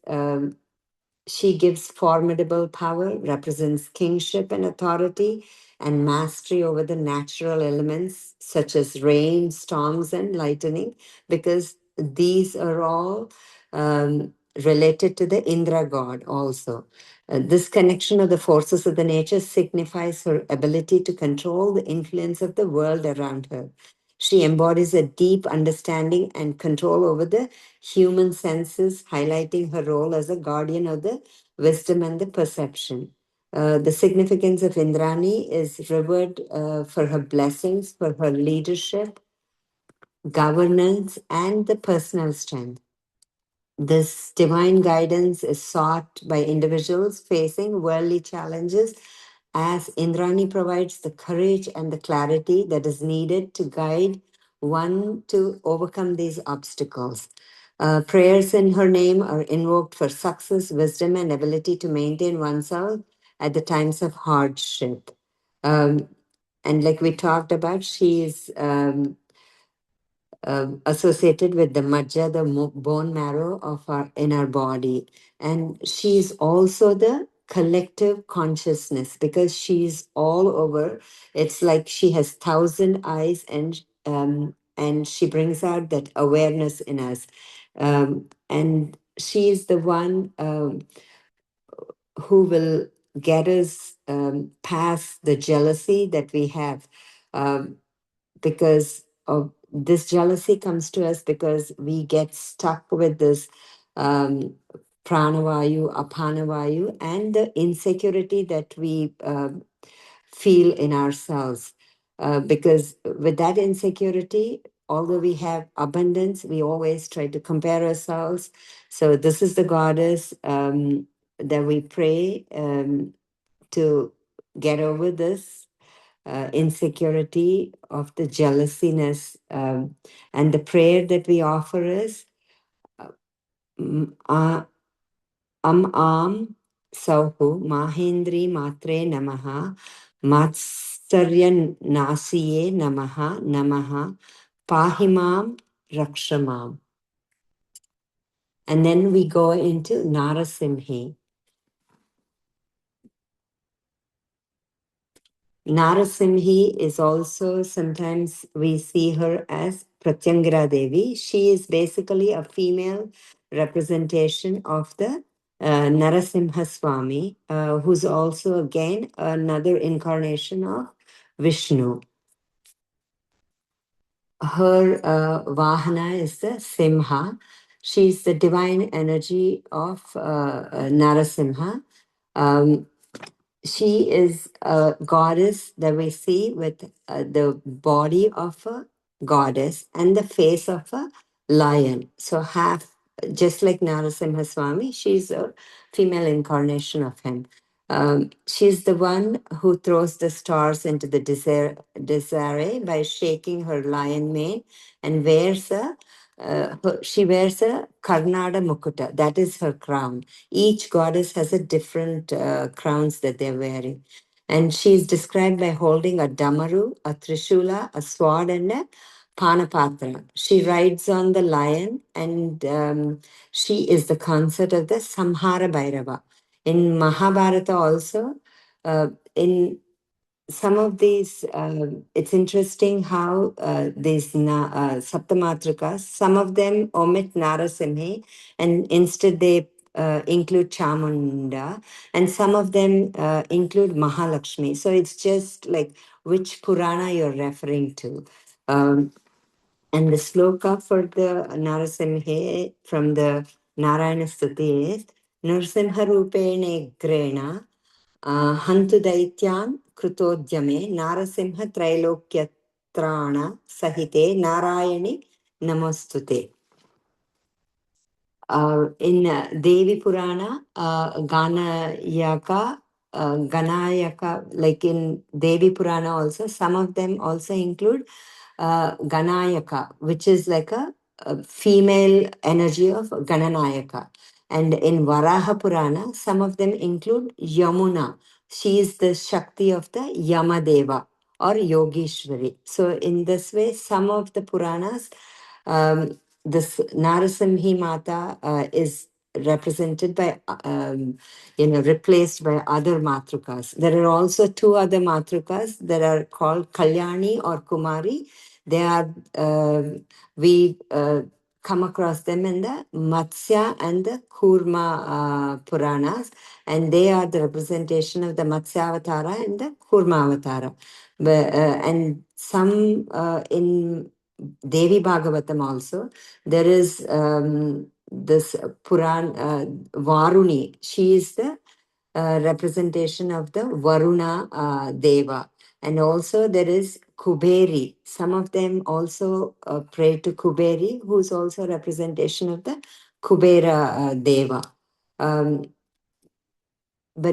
she gives formidable power, represents kingship and authority, and mastery over the natural elements such as rain, storms, and lightning, because these are all related to the Indra god also. This connection of the forces of the nature signifies her ability to control the influence of the world around her. She embodies a deep understanding and control over the human senses, highlighting her role as a guardian of the wisdom and the perception. The significance of Indrani is revered for her blessings, for her leadership, governance, and the personal strength. This divine guidance is sought by individuals facing worldly challenges, as Indrani provides the courage and the clarity that is needed to guide one to overcome these obstacles. Prayers in her name are invoked for success, wisdom, and ability to maintain oneself at the times of hardship. Um, and like we talked about, she is associated with the bone marrow of our in our body, and she is also the collective consciousness, because she's all over. It's like she has 1,000 eyes, and she brings out that awareness in us. And she is the one who will get us past the jealousy that we have. Um, because of this jealousy comes to us because we get stuck with this um, pranavayu, apanavayu, and the insecurity that we feel in ourselves. Because with that insecurity, although we have abundance, we always try to compare ourselves. So this is the goddess that we pray to get over this insecurity of the jealousiness. And the prayer that we offer is am sauhu Mahendri Matre Namaha Matsarya Nasiye Namaha Namaha Pahimam Rakshamam. And then we go into Narasimhi. Narasimhi is also, sometimes we see her as Pratyangara Devi. She is basically a female representation of the Narasimha Swami, who's also again another incarnation of Vishnu. Her Vahana is the Simha. She's the divine energy of Narasimha. Um, she is a goddess that we see with the body of a goddess and the face of a lion. So half, just like Narasimha Swami, she's a female incarnation of him. She's the one who throws the stars into the disarray by shaking her lion mane and wears she wears a Karnada Mukuta. That is her crown. Each goddess has a different crowns that they're wearing. And she's described by holding a damaru, a trishula, a sword, and a panapatra. She rides on the lion, and she is the consort of the Samhara Bhairava. In Mahabharata also, in some of these, it's interesting how these Saptamatrikas, some of them omit Narasimhi and instead they include Chamunda, and some of them include Mahalakshmi. So it's just like which Purana you're referring to. And the sloka for the Narasimha from the Narayana Stuti is Narasimha Rupene Grena Hantu Daityan Krutodhyame Narasimha Trailokyatrana Sahite Narayani Namostute. In Devi Purana, Ganayaka, like in Devi Purana also, some of them also include Ganayaka, which is like a female energy of Gananayaka. And in Varaha Purana, some of them include Yamuna. She is the Shakti of the Yamadeva or Yogeshwari. So in this way, some of the Puranas, this Narasimhi Mata is represented by, replaced by other Matrukas. There are also two other Matrukas that are called Kalyani or Kumari. They are, we come across them in the Matsya and the Kurma Puranas, and they are the representation of the Matsya Avatara and the Kurma Avatara. And some in Devi Bhagavatam also, there is this Puran, Varuni. She is the representation of the Varuna Deva. And also there is Kuberi. Some of them also pray to Kuberi, who's also a representation of the Kubera Deva. But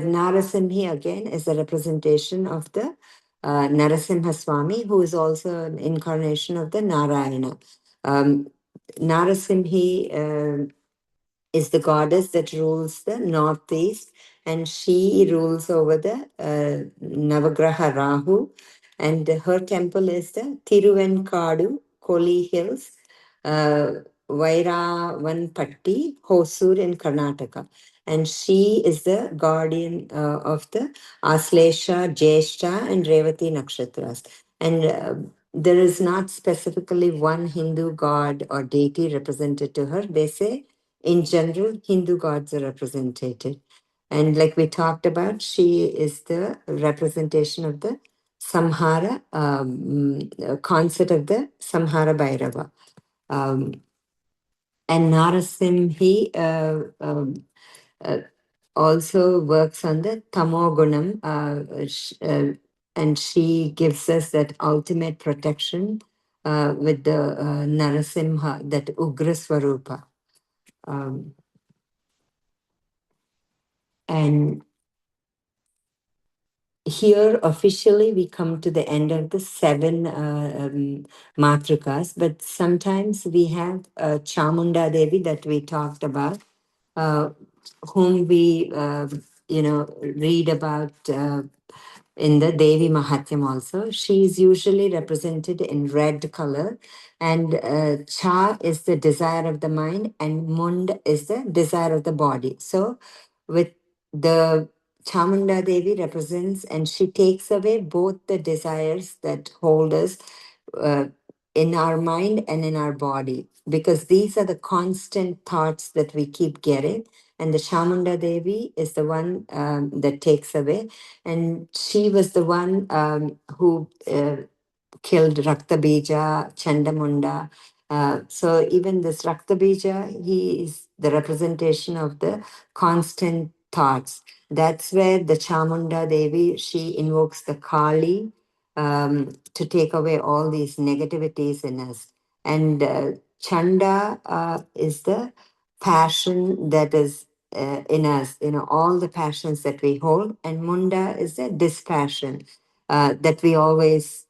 Narasimhi again is a representation of the Narasimha Swami, who is also an incarnation of the Narayana. Narasimhi is the goddess that rules the northeast, and she rules over the Navagraha Rahu. And her temple is the Tiruvenkadu, Koli Hills, Vairavanpatti, Hosur in Karnataka. and she is the guardian of the Aslesha, Jeshta, and Revati nakshatras. And there is not specifically one Hindu god or deity represented to her. They say, in general, Hindu gods are represented. And like we talked about, she is the representation of the Samhara, concept of the Samhara Bhairava. Um, and Narasimhi uh, also works on the Tamogunam, and she gives us that ultimate protection with the Narasimha, that Ugra Swarupa. Um, and here officially we come to the end of the seven matrikas, but sometimes we have Chamunda Devi that we talked about, uh, whom we read about in the Devi Mahatyam also. She is usually represented in red color, and Cha is the desire of the mind, and Mund is the desire of the body. So, with the Chamunda Devi represents, and she takes away both the desires that hold us uh, in our mind and in our body, because these are the constant thoughts that we keep getting. And the Chamunda Devi is the one that takes away. And she was the one who killed Raktabija, Chandamunda. So even this Raktabija, he is the representation of the constant thoughts. That's where the Chamunda Devi, she invokes the Kali to take away all these negativities in us. And Chanda is the passion that is in us, all the passions that we hold. And Munda is the dispassion that we always,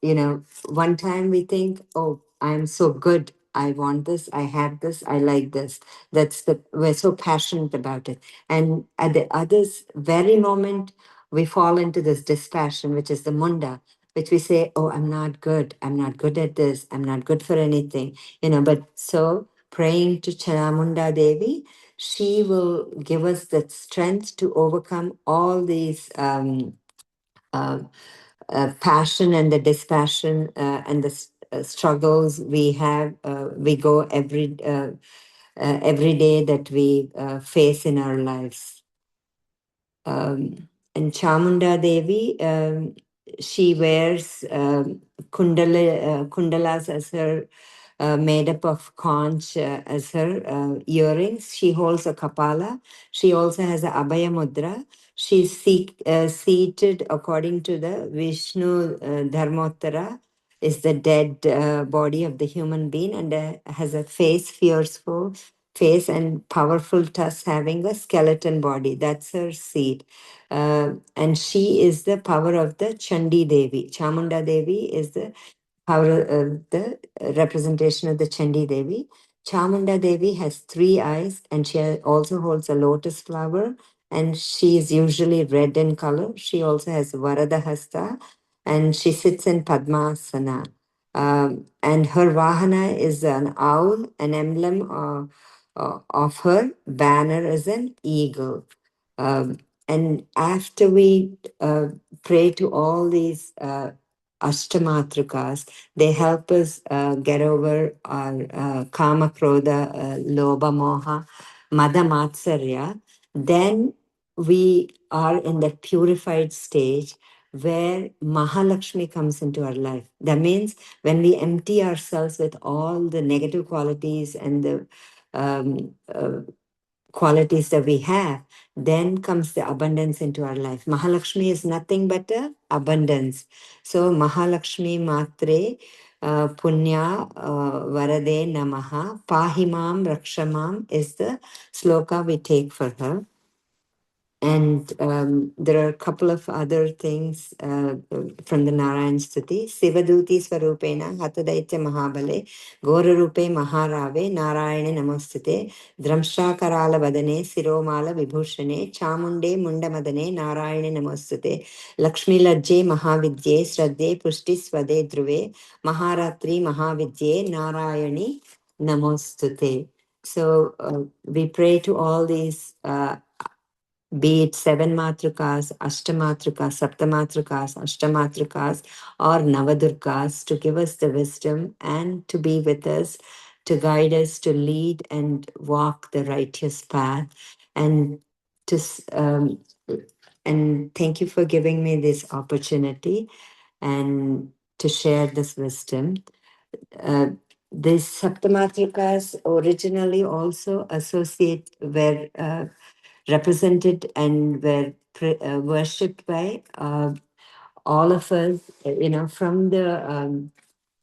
one time we think, oh, I'm so good. I want this. I have this. I like this. We're so passionate about it. And at the others very moment, we fall into this dispassion, which is the munda, which we say, oh, I'm not good. I'm not good at this. I'm not good for anything, but so praying to Chanamunda Devi, she will give us that strength to overcome all these uh, passion and the dispassion and the struggles we have. We go every day that we face in our lives. And Chamunda Devi, she wears kundalas as her made up of conch as her earrings. She holds a kapala. She also has a abhaya mudra. She's seated according to the Vishnu Dharmottara, is the dead body of the human being, and has a face, fearful face, and powerful tusks having a skeleton body. That's her seat. And she is the power of the Chandi Devi. Chamunda Devi is the power, the representation of the Chandi Devi. Chamunda Devi has three eyes, and she also holds a lotus flower, and she is usually red in color. She also has Varada Hasta, and she sits in Padmasana. And her Vahana is an owl, an emblem of her banner is an eagle. And after we pray to all these Ashtamatrikas, they help us get over our Kama, Krodha, Lobha, Moha, Mada, Matsarya. Then we are in that purified stage where Mahalakshmi comes into our life. That means when we empty ourselves with all the negative qualities and the qualities that we have, then comes the abundance into our life. Mahalakshmi is nothing but abundance. So Mahalakshmi Matre Punya Varade Namaha Pahimam Rakshamam is the sloka we take for her. And there are a couple of other things from the Narayan Stuti. Sivaduti Swarupena Hatadaitya Mahabale Gorarupe Maharave Narayane Namostute Dramshra Karala Vadane Siromala Vibhushane Chamunde Mundamadane Narayane Namostute Lakshmi Lajje Mahavidye Sradhe Pushti Swade Dhruve Maharatri Mahavidye Narayani Namostute. So we pray to all these be it 7 matrukas, ashtamatrukas, saptamatrukas, ashtamatrukas, or navadurgas, to give us the wisdom and to be with us, to guide us, to lead and walk the righteous path. And to and thank you for giving me this opportunity and to share this wisdom. Uh, these saptamatrikas originally also associate were represented and were worshipped by all of us, from the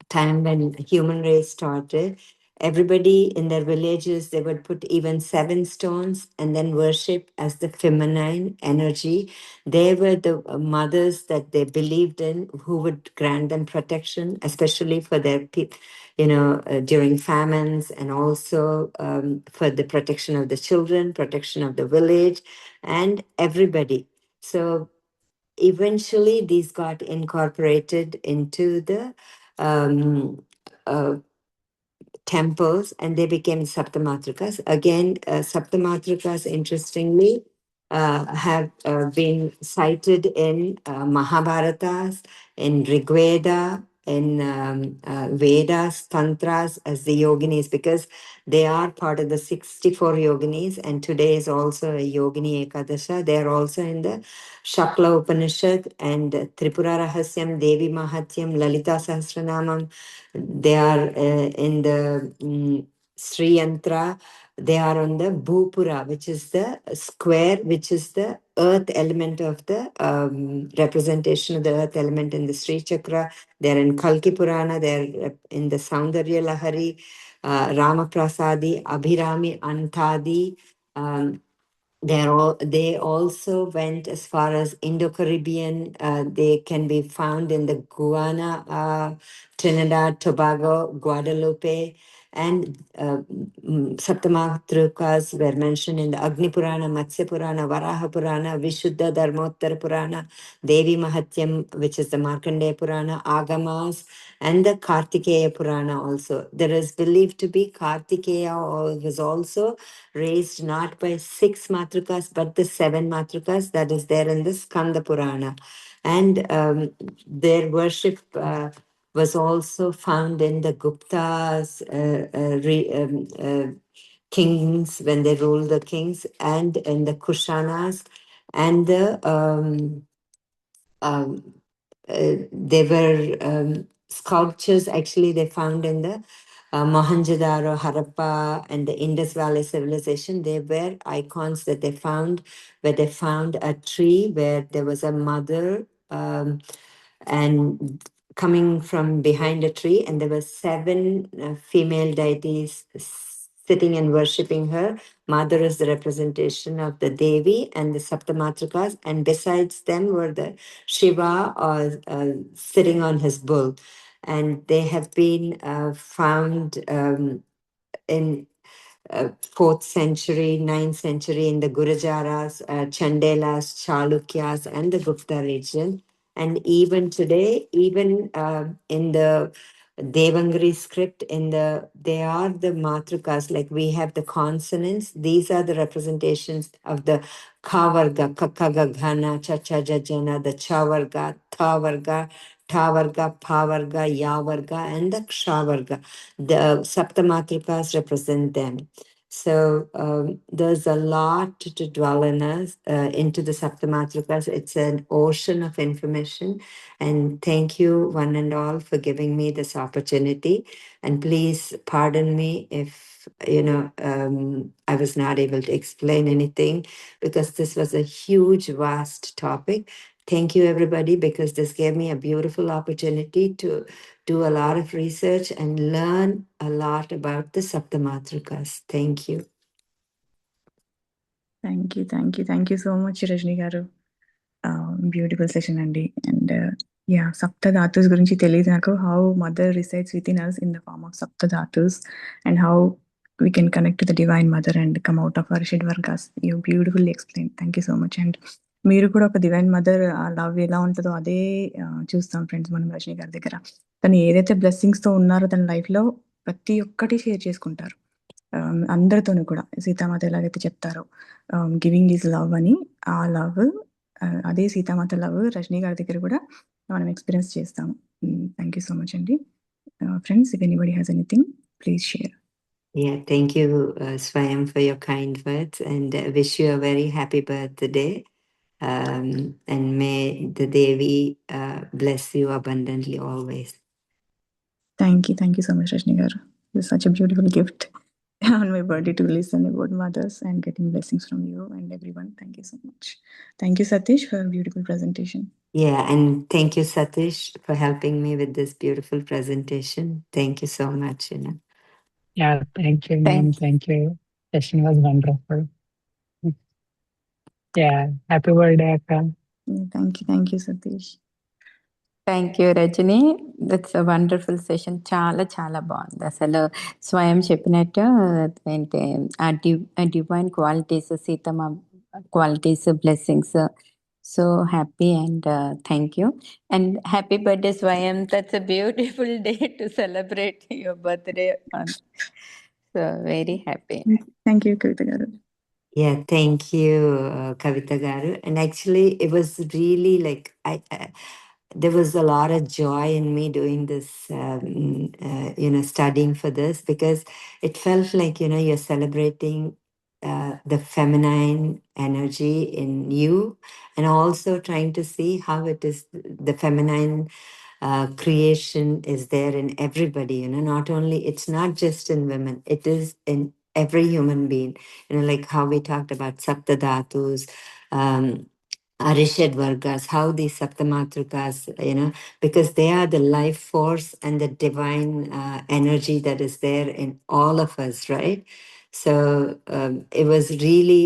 time when human race started. Everybody in their villages, they would put even 7 stones and then worship as the feminine energy. They were the mothers that they believed in, who would grant them protection, especially for their during famines, and also for the protection of the children, protection of the village, and everybody. So eventually these got incorporated into the um, uh, temples, and they became Saptamatrikas. Again, Saptamatrikas, interestingly, have been cited in Mahabharatas, in Rigveda, in Vedas, Tantras as the yoginis, because they are part of the 64 yoginis, and today is also a yogini Ekadasha. They are also in the Shakla Upanishad and Tripura Rahasyam, Devi Mahatyam, Lalita Sahasranamam. They are in the Sri Yantra. They are on the Bhupura, which is the square, which is the earth element of the representation of the earth element in the Sri Chakra. They're in Kalki Purana, they're in the Saundarya Lahari, Rama Prasadi, Abhirami, Antadi. They also went as far as Indo-Caribbean. They can be found in the Guyana, Trinidad, Tobago, Guadalupe, and Saptamatrukas were mentioned in the Agni Purana, Matsya Purana, Varaha Purana, Vishuddha Dharmottara Purana, Devi Mahatyam, which is the Markandeya Purana, Agamas, and the Kartikeya Purana also. There is believed to be Kartikeya was also raised not by 6 matrukas but the 7 matrukas that is there in the Skanda Purana. And their worship was also found in the Guptas, kings when they ruled the kings, and in the Kushanas, and the um, there were sculptures actually they found in the Mohenjo-daro, Harappa, and the Indus Valley civilization. They were icons that they found, where they found a tree where there was a mother and coming from behind a tree, and there were 7 female deities sitting and worshipping her. Mother is the representation of the Devi and the Saptamatrikas, and besides them were the Shiva sitting on his bull. And they have been found in 4th century, 9th century in the Gurajaras, Chandelas, Chalukyas, and the Gupta region. And even today, even in the Devangari script, they are the matrukas, like we have the consonants. These are the representations of the Kavarga, Kakaga, Ghana, Chacha, Jajana, the Chavarga, Thavarga, Tavarga, Pavarga, Yavarga, and the Kshavarga. The Saptamatrikas represent them. So there's a lot to dwell in us into the Saptamatrikas. It's an ocean of information. And thank you, one and all, for giving me this opportunity. And please pardon me if, I was not able to explain anything, because this was a huge, vast topic. Thank you, everybody, because this gave me a beautiful opportunity to do a lot of research and learn a lot about the Saptamatrikas. Thank you. Thank you so much, Rajni garu. Beautiful session, Andy. And yeah, Sapta Dhatus gurinchi తెలియదు నాకు. How mother resides within us in the form of Sapta Dhatus, and how we can connect to the divine mother and come out of our Shidvargas. You beautifully explained. Thank you so much. And మీరు కూడా ఒక divine mother love ఎలా ఉంటుందో అదే చూస్తాం friends మనం రజనీ గారి దగ్గర. తను ఏదైతే బ్లెస్సింగ్స్తో ఉన్నారో తన లైఫ్లో ప్రతి ఒక్కటి షేర్ చేసుకుంటారు. అందరితోనూ కూడా సీతామాత ఎలాగైతే చెప్తారో గివింగ్ ఈజ్ లవ్ అని, ఆ లవ్ అదే సీతామాత లవ్ రజనీ గారి దగ్గర కూడా మనం ఎక్స్పీరియన్స్ చేస్తాము. థ్యాంక్ యూ సో మచ్ అండి. Friends, if anybody has anything please share. Yeah, thank you, Swayam, for your kind words, and wish you a very happy birthday. And may the Devi bless you abundantly always. Thank you so much, Rajni garu. It's such a beautiful gift on my birthday to listen about mothers and getting blessings from you and everyone. Thank you so much. Thank you, Satish, for a beautiful presentation. Yeah, and thank you, Satish, for helping me with this beautiful presentation. Thank you so much. Yeah, thank you, ma'am. Thank Thank you. Session was wonderful. Yeah, happy birthday, Akka. Thank you, Satish. Thank you Rajani. That's a wonderful session. చాలా చాలా బాగుంది. అసలు స్వయం చెప్పినట్టు ఏంటి ఆ divine qualities, Seethamma qualities, blessings. So happy and thank you and happy birthday Swayam. That's a beautiful day to celebrate your birthday. So very happy. Thank you, Kavita garu. Yeah, thank you, Kavita garu. And actually, it was really like there was a lot of joy in me doing this, studying for this, because it felt like, you're celebrating the feminine energy in you, and also trying to see how it is the feminine creation is there in everybody. Not only, it's not just in women, it is in every human being. Like how we talked about saptadhatus, Arishad Vargas, how these Saptamatrikas, because they are the life force and the divine energy that is there in all of us, right? So it was really,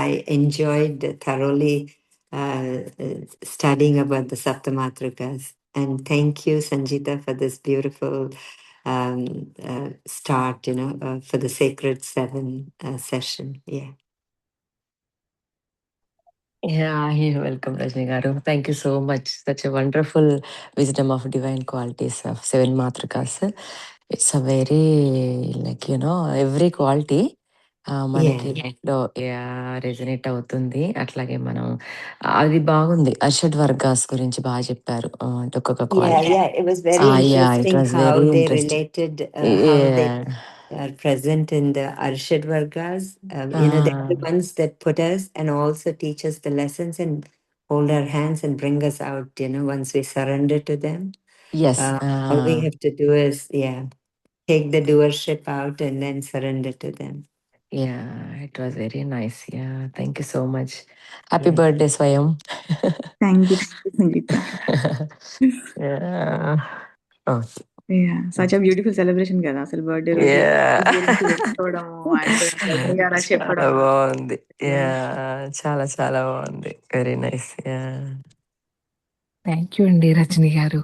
I enjoyed thoroughly studying about the Saptamatrikas. And thank you, Sanjita, for this beautiful start, for the Sacred Seven session. Yeah. Yeah, you're welcome, Rajni garu. Thank you so much. Such a wonderful wisdom of divine qualities of seven matrikas. It's a very, like, every quality మనకి లైఫ్లో resonate అవుతుంది. అట్లాగే మనం అది బాగుంది. అర్షడ్ వర్గాస్ గురించి బాగా చెప్పారు. అంటే ఒక్కొక్క quality. It was very interesting how very they interesting. related, how they are present in the Arshad Vargas. They're the ones that put us and also teach us the lessons and hold our hands and bring us out, once we surrender to them. Yes. All we have to do is, take the doership out and then surrender to them. It was very nice. Thank you so much. Happy Yeah. birthday, Swayam. Thank you, Sangeeta. Oh, such a beautiful celebration కదా అసలు birthday రోజు గురించి తెలుసుకోవడము and Rajani గారు చెప్పడం. బాగుంది. చాలా చాలా బాగుంది. Very nice. థ్యాంక్ యూ అండి రజని గారు.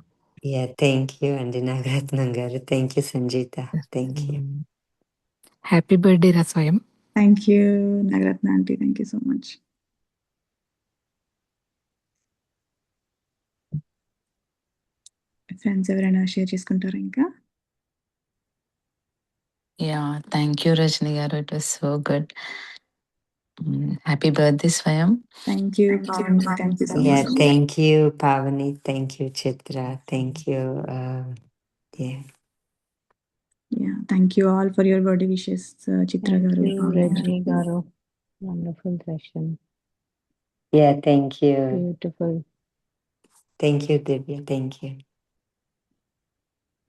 Yeah, thank you, Andi Nagaratnam garu. Thank you, Sanjita. Thank you. Happy birthday రా స్వయం. Thank you, Nagaratna aunty. Thank you so much. Friends ఎవరైనా షేర్ చేసుకుంటారా ఇంకా? థ్యాంక్ యూ రజని గారు. It was so good. Happy birthday Swayam. Thank you, Pavani. Thank you so Yeah, much. thank you, Pavani. Thank you, Chitra. Thank you. Thank you all for your birthday wishes, Chitra garu, Rajani garu. Wonderful session. Yeah, thank you. Beautiful. Thank you, Divya. Thank you.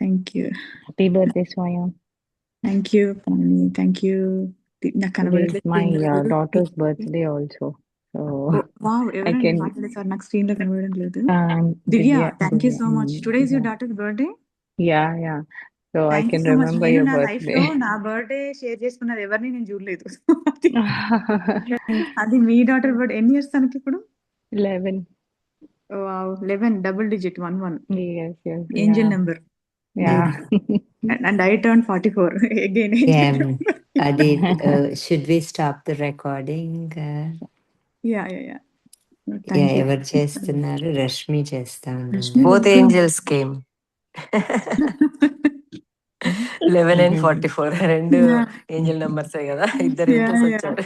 Thank you. Happy birthday Swayam. Thank you, Pavani. Thank you. నాకు కనబడట్లేదు. My daughter's birthday also. So ఎవరండి మాట్లాడేసారు? నాకు screen లో కనబడడం లేదు. Divya, thank you so much. Today is your daughter birthday. So I can remember your birthday. నా birthday share చేసుకున్నది ఎవరిని నేను చూడలేదు. అది మీ డాటర్ బర్త్డే. ఎన్ని ఇయర్స్ తనకి ఇప్పుడు? 11. 11 double digit 11. Yes. Angel number. And I turned 44 again. Adi, should we stop the recording? Yeah. Thank you. ఎవరు చేస్తున్నారు? రష్మి చేస్తా ఉన్నారు. Both angels came. 11 and 44 రెండు ఏంజల్ నెంబర్సే కదా, ఇద్దరు ఏంజల్స్ వచ్చారు.